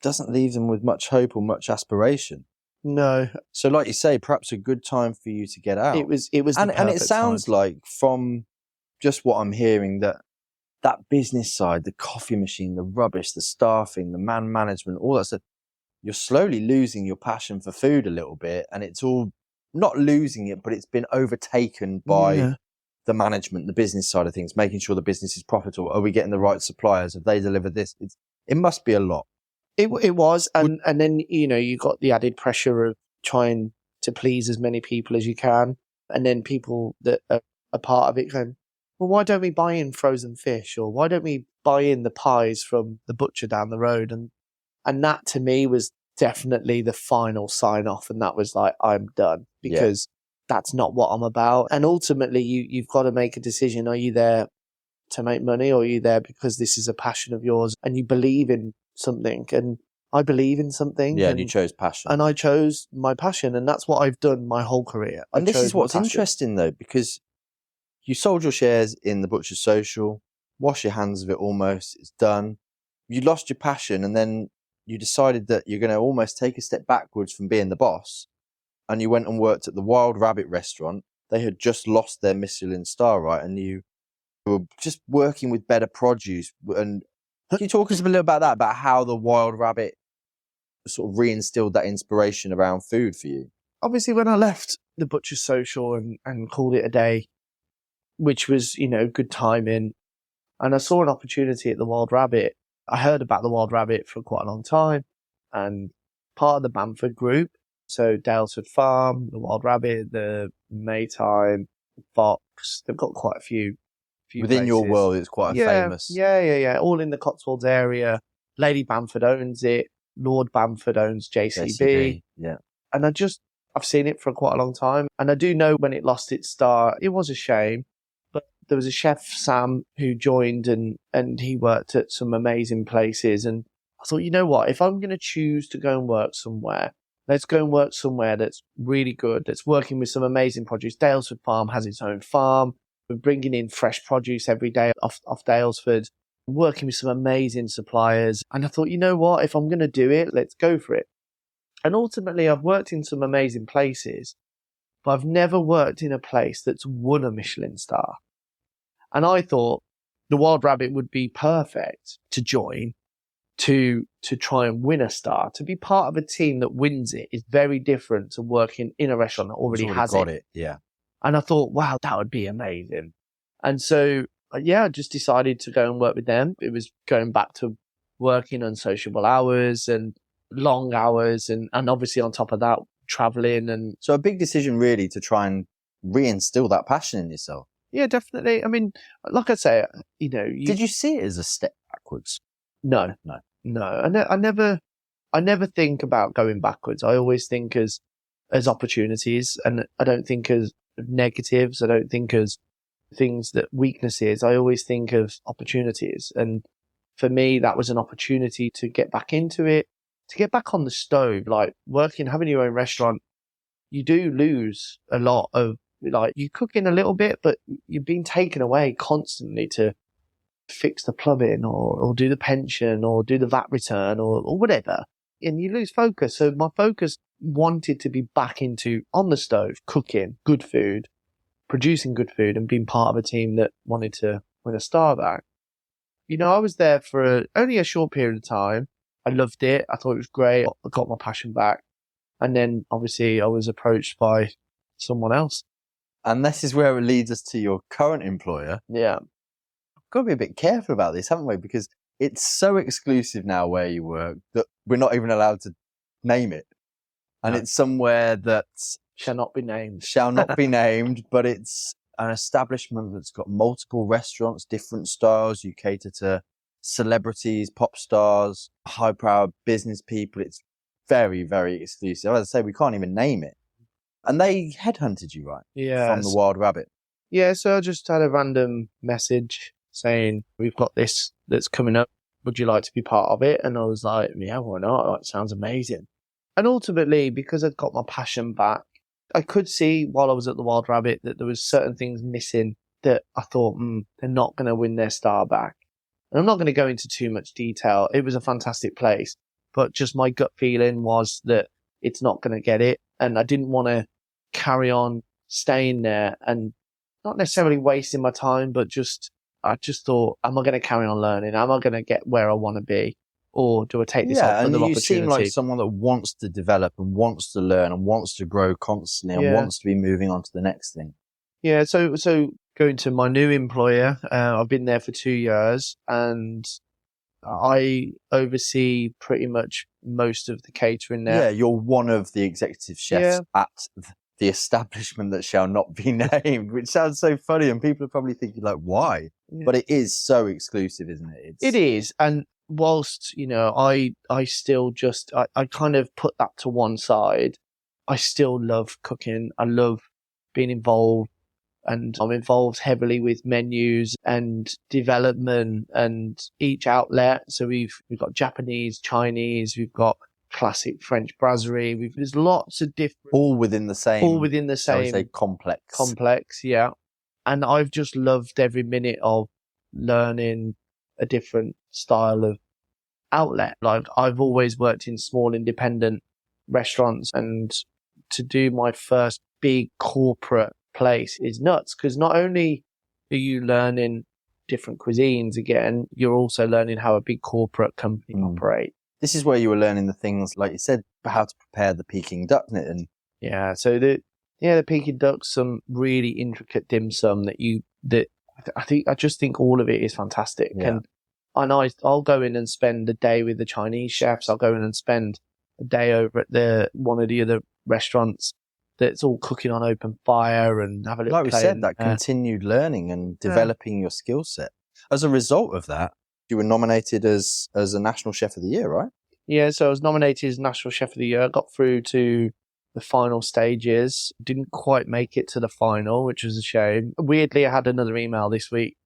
doesn't leave them with much hope or much aspiration. No. So like you say, perhaps a good time for you to get out. It was and it sounds time. Like from just what I'm hearing, that business side, the coffee machine, the rubbish, the staffing, the man management, all that stuff, you're slowly losing your passion for food a little bit, and it's all not losing it, but it's been overtaken by the management, the business side of things, making sure the business is profitable. Are we getting the right suppliers? Have they delivered this? It must be a lot. It was. And then, you got the added pressure of trying to please as many people as you can. And then people that are a part of it going, well, why don't we buy in frozen fish? Or why don't we buy in the pies from the butcher down the road? And that to me was definitely the final sign off. And that was like, I'm done, because that's not what I'm about. And ultimately you've got to make a decision. Are you there to make money, or are you there because this is a passion of yours and you believe in something? And I believe in something. Yeah, and you chose passion. And I chose my passion, and that's what I've done my whole career. And this is what's interesting though, because you sold your shares in the Butcher's Social, wash your hands of it almost, it's done. You lost your passion, and then you decided that you're going to almost take a step backwards from being the boss, and you went and worked at the Wild Rabbit restaurant. They had just lost their Michelin-star, right? And you were just working with better produce. And can you talk us a little about that, about how the Wild Rabbit sort of reinstilled that inspiration around food for you? Obviously, when I left the Butcher's Social and called it a day, which was, good timing, and I saw an opportunity at the Wild Rabbit. I heard about the Wild Rabbit for quite a long time, and part of the Bamford group, so Dalesford Farm, the Wild Rabbit, the Maytime, Fox. They've got quite a few Within your places. world, it's quite a famous. Yeah. All in the Cotswolds area. Lady Bamford owns it. Lord Bamford owns JCB. Yeah. And I've seen it for quite a long time. And I do know when it lost its star, it was a shame. But there was a chef, Sam, who joined and he worked at some amazing places. And I thought, you know what? If I'm going to choose to go and work somewhere, let's go and work somewhere that's really good, that's working with some amazing produce. Dalesford Farm has its own farm. We're bringing in fresh produce every day off Dalesford, working with some amazing suppliers. And I thought, you know what? If I'm going to do it, let's go for it. And ultimately, I've worked in some amazing places, but I've never worked in a place that's won a Michelin-star. And I thought the Wild Rabbit would be perfect to join to try and win a star. To be part of a team that wins it is very different to working in a restaurant that already has got it. Yeah. And I thought, wow, that would be amazing. And so, I just decided to go and work with them. It was going back to working unsociable hours and long hours. And obviously on top of that, traveling. And so a big decision really to try and reinstill that passion in yourself. Yeah, definitely. I mean, like I say, did you see it as a step backwards? No. I never think about going backwards. I always think as opportunities, and I don't think as negatives. I don't think as things that weaknesses. I always think of opportunities. And for me, that was an opportunity to get back into it, to get back on the stove, like working, having your own restaurant. You do lose a lot of, like, you cook in a little bit, but you're being taken away constantly to fix the plumbing or do the pension or do the VAT return or whatever. And you lose focus. So my focus wanted to be back into on the stove, cooking good food, producing good food, and being part of a team that wanted to win a star back. I was there for only a short period of time. I loved it. I thought it was great. I got my passion back. And then obviously I was approached by someone else. And this is where it leads us to your current employer. Yeah. We've got to be a bit careful about this, haven't we? Because it's so exclusive now where you work that we're not even allowed to name it. And it's somewhere that shall not be named. But it's an establishment that's got multiple restaurants, different styles. You cater to celebrities, pop stars, high-powered business people. It's very, very exclusive. As I say, we can't even name it. And they headhunted you, right? Yeah. From the Wild Rabbit. Yeah, so I just had a random message saying, we've got this that's coming up. Would you like to be part of it? And I was like, yeah, why not? That sounds amazing. And ultimately, because I'd got my passion back, I could see while I was at the Wild Rabbit that there was certain things missing that I thought, they're not going to win their star back. And I'm not going to go into too much detail. It was a fantastic place, but just my gut feeling was that it's not going to get it. And I didn't want to carry on staying there and not necessarily wasting my time, but I just thought, am I going to carry on learning? Am I going to get where I want to be? Or do I take this other opportunity? You seem like someone that wants to develop and wants to learn and wants to grow constantly and wants to be moving on to the next thing. Yeah, so going to my new employer, I've been there for 2 years and I oversee pretty much most of the catering there. Yeah, you're one of the executive chefs at the establishment that shall not be named, which sounds so funny and people are probably thinking like, why? Yeah. But it is so exclusive, isn't it? It is. And whilst, I still I kind of put that to one side. I still love cooking. I love being involved, and I'm involved heavily with menus and development and each outlet. So we've got Japanese, Chinese, we've got classic French brasserie. There's lots of different, all within the same. I would say complex. Complex, yeah. And I've just loved every minute of learning a different style of outlet. Like, I've always worked in small independent restaurants, and to do my first big corporate place is nuts, because not only are you learning different cuisines again, you're also learning how a big corporate company operates. This is where you were learning the things, like you said, how to prepare the Peking duck, isn't it? And so the Peking duck, some really intricate dim sum I just think all of it is fantastic. Yeah. And I'll go in and spend a day with the Chinese chefs. I'll go in and spend a day over at one of the other restaurants. that's all cooking on open fire and have a little Like we play said, in that there. continued learning and developing your skill set. As a result of that, you were nominated as a National Chef of the Year, right? Yeah, so I was nominated as National Chef of the Year. Got through to the final stages. Didn't quite make it to the final, which was a shame. Weirdly, I had another email this week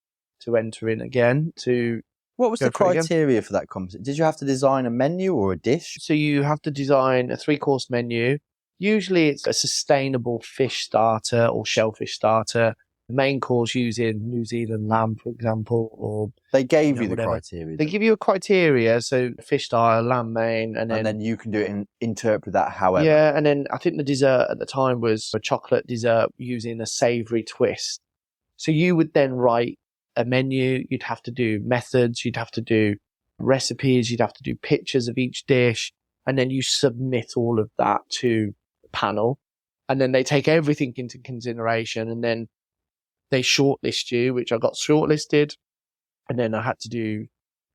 to enter in again to What was go the for it again. criteria for that competition? Did you have to design a menu or a dish? So you have to design a 3-course menu. Usually it's a sustainable fish starter or shellfish starter. The main course using New Zealand lamb, for example, or They gave you the whatever. criteria. They give you a criteria, so fish starter, lamb main, and then you can do it and interpret that however. yeah, and then I think the dessert at the time was a chocolate dessert using a savoury twist. So you would then write a menu, you'd have to do methods, you'd have to do recipes, you'd have to do pictures of each dish, and then you submit all of that to the panel. And then they take everything into consideration, and then they shortlist you, which I got shortlisted, and then I had to do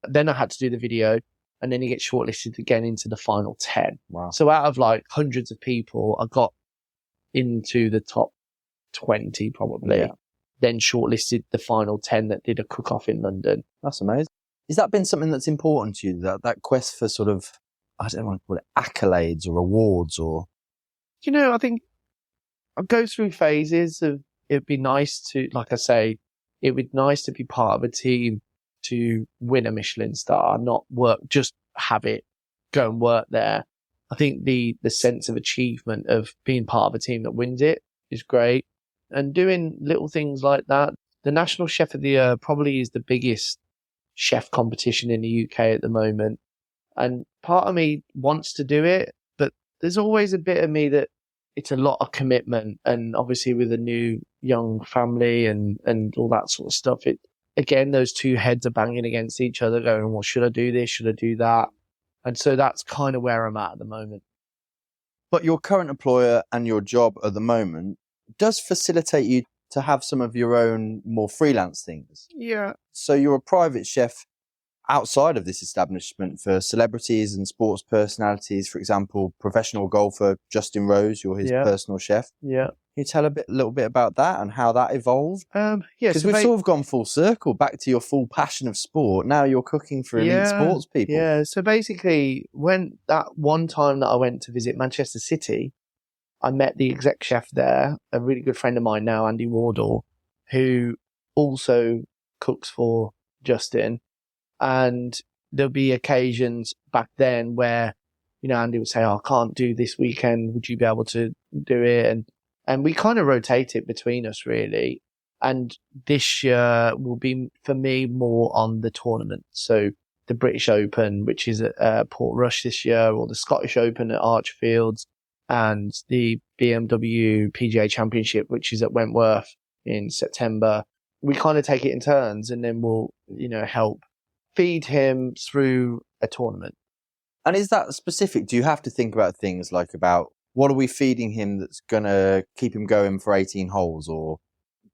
the video, and then you get shortlisted again into the final 10. Wow. So out of like hundreds of people, I got into the top 20 probably. Yeah. Then shortlisted the final 10 that did a cook-off in London. That's amazing. Has that been something that's important to you, that quest for sort of, I don't want to call it accolades or awards or... You know, I think I go through phases of it'd be nice to, like I say, it would be nice to be part of a team to win a Michelin-star, not work, just have it, go and work there. I think the sense of achievement of being part of a team that wins it is great. And doing little things like that. The National Chef of the Year probably is the biggest chef competition in the UK at the moment. And part of me wants to do it, but there's always a bit of me that it's a lot of commitment. And obviously with a new young family and all that sort of stuff, again, those two heads are banging against each other going, well, should I do this? Should I do that? And so that's kind of where I'm at the moment. But your current employer and your job at the moment does facilitate you to have some of your own more freelance things. Yeah. So you're a private chef outside of this establishment for celebrities and sports personalities. For example, professional golfer Justin Rose, you're his personal chef. Yeah. Can you tell a little bit about that and how that evolved? Yeah. Because we've sort of gone full circle back to your full passion of sport. Now you're cooking for elite sports people. Yeah. So basically, when that one time that I went to visit Manchester City, I met the exec chef there, a really good friend of mine now, Andy Wardle, who also cooks for Justin. And there'll be occasions back then where, you know, Andy would say, I can't do this weekend. Would you be able to do it? And we kind of rotate it between us, really. And this year will be, for me, more on the tournament. So the British Open, which is at Portrush this year, or the Scottish Open at Archfields, and the BMW PGA Championship, which is at Wentworth in September. We kind of take it in turns, and then we'll, you know, help feed him through a tournament. And is that specific? Do you have to think about things like about what are we feeding him that's going to keep him going for 18 holes, or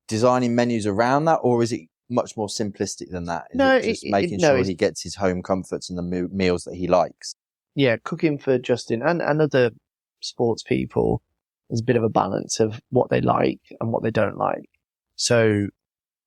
designing menus around that? Or is it much more simplistic than that? Is it just making sure he gets his home comforts and the meals that he likes? Yeah, cooking for Justin and other sports people, there's a bit of a balance of what they like and what they don't like. So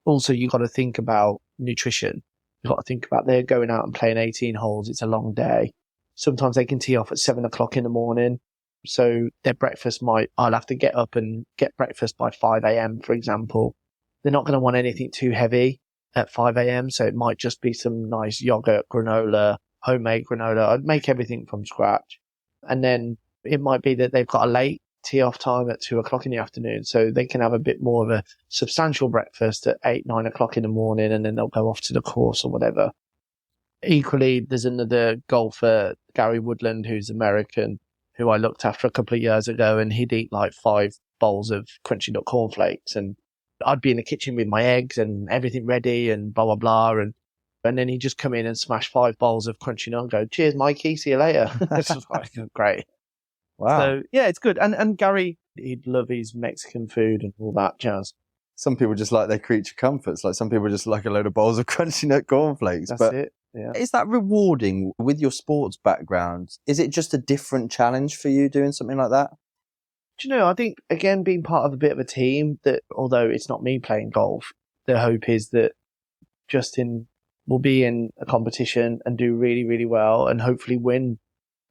also you got to think about nutrition. You've got to think about they're going out and playing 18 holes. It's a long day. Sometimes they can tee off at 7 o'clock in the morning. So their breakfast I'll have to get up and get breakfast by 5 a.m., for example. They're not going to want anything too heavy at 5 a.m. So it might just be some nice yogurt, granola, homemade granola. I'd make everything from scratch. And then it might be that they've got a late tee off time at 2 o'clock in the afternoon. So they can have a bit more of a substantial breakfast at 8, 9 o'clock in the morning, and then they'll go off to the course or whatever. Equally, there's another golfer, Gary Woodland, who's American, who I looked after a couple of years ago, and he'd eat like 5 bowls of crunchy nut cornflakes, and I'd be in the kitchen with my eggs and everything ready and blah, blah, blah. And then he'd just come in and smash 5 bowls of crunchy nut and go, cheers, Mikey, see you later. It's like, great. Wow. So, yeah, it's good. And Gary, he'd love his Mexican food and all that jazz. Some people just like their creature comforts. Like some people just like a load of bowls of crunchy nut cornflakes. That's it. Yeah. Is that rewarding with your sports background? Is it just a different challenge for you doing something like that? Do you know, I think, again, being part of a bit of a team, that although it's not me playing golf, the hope is that Justin will be in a competition and do really, really well and hopefully win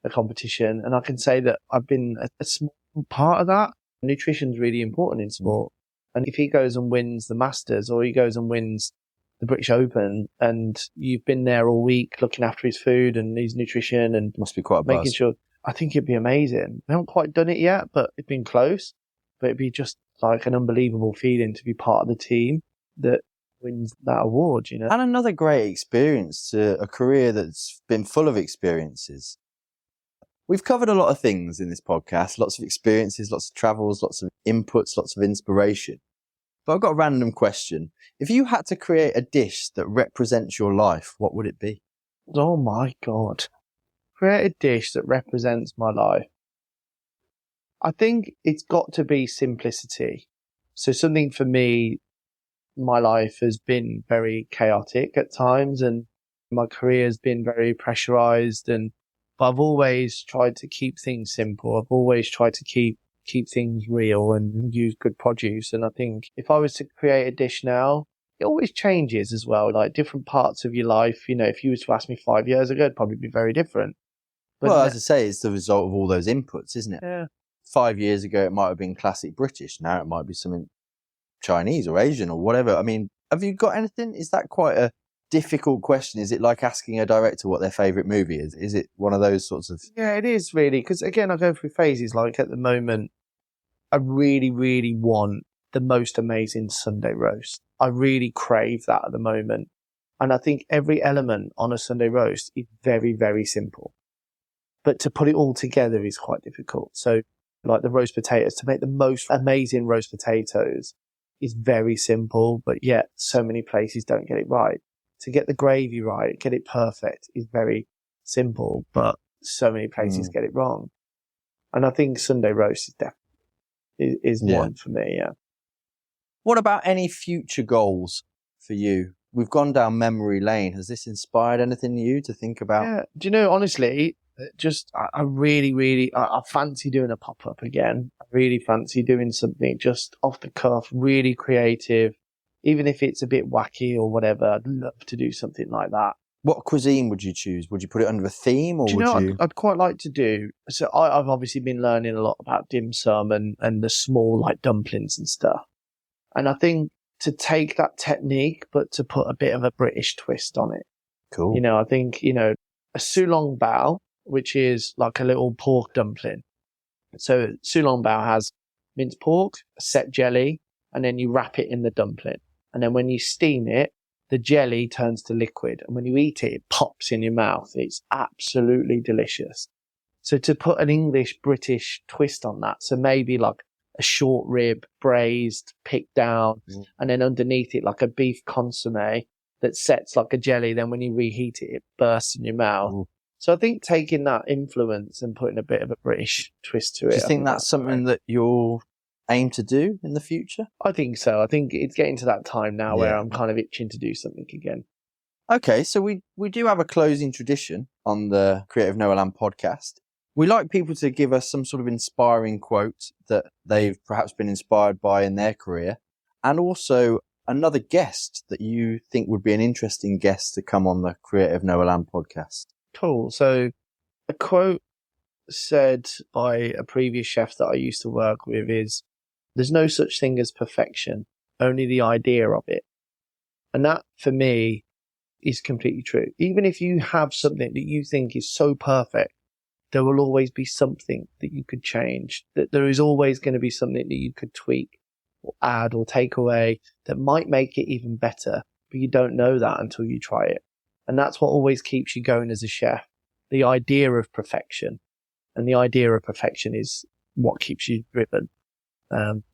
a competition. And I can say that I've been a small part of that. Nutrition's really important in sport. And if he goes and wins the Masters, or he goes and wins the British Open, and you've been there all week looking after his food and his nutrition and Must be quite a making buzz. sure, I think it'd be amazing. We haven't quite done it yet, but it's been close. But it'd be just like an unbelievable feeling to be part of the team that wins that award, you know? And another great experience to a career that's been full of experiences. We've covered a lot of things in this podcast, lots of experiences, lots of travels, lots of inputs, lots of inspiration. But I've got a random question. If you had to create a dish that represents your life, what would it be? Oh my God. Create a dish that represents my life. I think it's got to be simplicity. So something for me, my life has been very chaotic at times, and my career has been very pressurized, but I've always tried to keep things simple. I've always tried to keep things real and use good produce. And I think if I was to create a dish now, it always changes as well. Like different parts of your life, you know, if you was to ask me 5 years ago, it'd probably be very different. But Well, as I say, it's the result of all those inputs, isn't it? yeah. 5 years ago, it might have been classic British. Now it might be something Chinese or Asian or whatever. I mean, have you got anything? Is that quite a difficult question? Is it like asking a director what their favourite movie is? Is it one of those sorts of... Yeah, it is really. Because again, I go through phases. Like at the moment, I really, really want the most amazing Sunday roast. I really crave that at the moment. And I think every element on a Sunday roast is very, very simple. But to put it all together is quite difficult. So like the roast potatoes, to make the most amazing roast potatoes is very simple, but yet so many places don't get it right. To get the gravy right, get it perfect is very simple, but so many places get it wrong. And I think Sunday roast is definitely is one for me, yeah. What about any future goals for you? We've gone down memory lane. Has this inspired anything in you to think about? Yeah, do you know, honestly, I really, I fancy doing a pop-up again. I really fancy doing something just off the cuff, really creative. Even if it's a bit wacky or whatever, I'd love to do something like that. What cuisine would you choose? Would you put it under a theme, or Do you would know you... what I'd quite like to do? So I've obviously been learning a lot about dim sum and the small like dumplings and stuff. And I think to take that technique, but to put a bit of a British twist on it. Cool. You know, I think, you know, a sulong bao, which is like a little pork dumpling. So sulong bao has minced pork, a set jelly, and then you wrap it in the dumpling. And then when you steam it, the jelly turns to liquid. And when you eat it, it pops in your mouth. It's absolutely delicious. So to put an English British twist on that, so maybe like a short rib, braised, picked down, and then underneath it like a beef consomme that sets like a jelly. Then when you reheat it, it bursts in your mouth. So I think taking that influence and putting a bit of a British twist to it. Do you think that's something that you'll aim to do in the future? I think so. I think it's getting to that time now where I'm kind of itching to do something again. Okay, so we do have a closing tradition on the Creative Noah Land podcast. We like people to give us some sort of inspiring quote that they've perhaps been inspired by in their career, and also another guest that you think would be an interesting guest to come on the Creative Noah Land podcast. Cool. So a quote said by a previous chef that I used to work with is, "There's no such thing as perfection, only the idea of it." And that for me is completely true. Even if you have something that you think is so perfect, there will always be something that you could change, that there is always going to be something that you could tweak or add or take away that might make it even better, but you don't know that until you try it. And that's what always keeps you going as a chef, the idea of perfection. And the idea of perfection is what keeps you driven.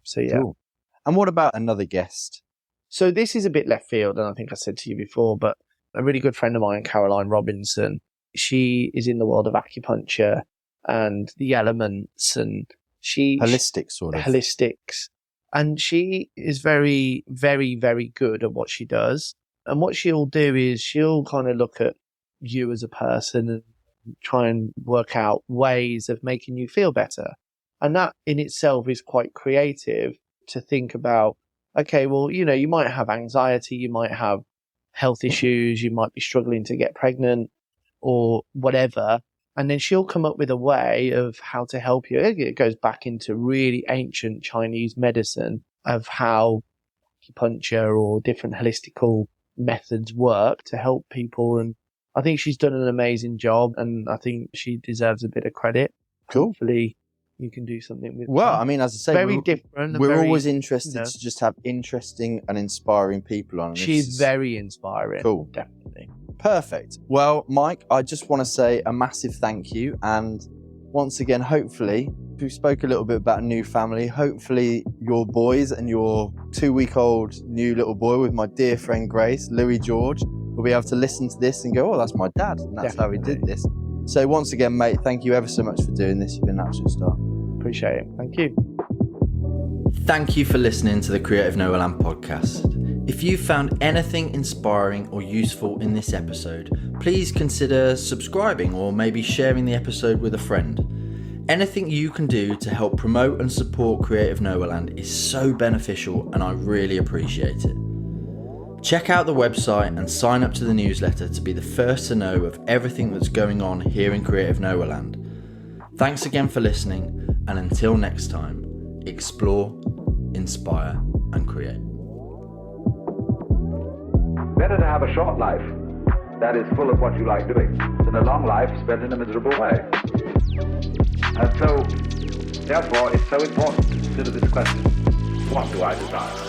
So yeah. Cool. And what about another guest? So this is a bit left field, and I think I said to you before, but a really good friend of mine, Caroline Robinson, she is in the world of acupuncture and the elements, and Holistic sort of. Holistics. And she is very, very, very good at what she does. And what she'll do is she'll kind of look at you as a person and try and work out ways of making you feel better. And that in itself is quite creative to think about, okay, well, you might have anxiety, you might have health issues, you might be struggling to get pregnant or whatever. And then she'll come up with a way of how to help you. It goes back into really ancient Chinese medicine of how acupuncture or different holistical methods work to help people. And I think she's done an amazing job, and I think she deserves a bit of credit. Cool. Hopefully you can do something with Well, her. I mean, as I say, Very different. we're always interested to just have interesting and inspiring people on. And She's very inspiring. Cool. Definitely. Perfect. Well, Mike, I just want to say a massive thank you. And once again, hopefully, we spoke a little bit about a new family. Hopefully your boys and your 2-week-old new little boy with my dear friend Grace, Louis George, will be able to listen to this and go, oh, that's my dad. And that's how he did this. So once again, mate, thank you ever so much for doing this. You've been an absolute star. Appreciate it. Thank you. Thank you for listening to the Creative Noah podcast. If you found anything inspiring or useful in this episode, please consider subscribing or maybe sharing the episode with a friend. Anything you can do to help promote and support Creative Noah is so beneficial, and I really appreciate it. Check out the website and sign up to the newsletter to be the first to know of everything that's going on here in Creative Noah. Thanks again for listening, and until next time, explore, inspire, and create. Better to have a short life that is full of what you like doing than a long life spent in a miserable way. And so, therefore, it's so important to consider this question: what do I desire?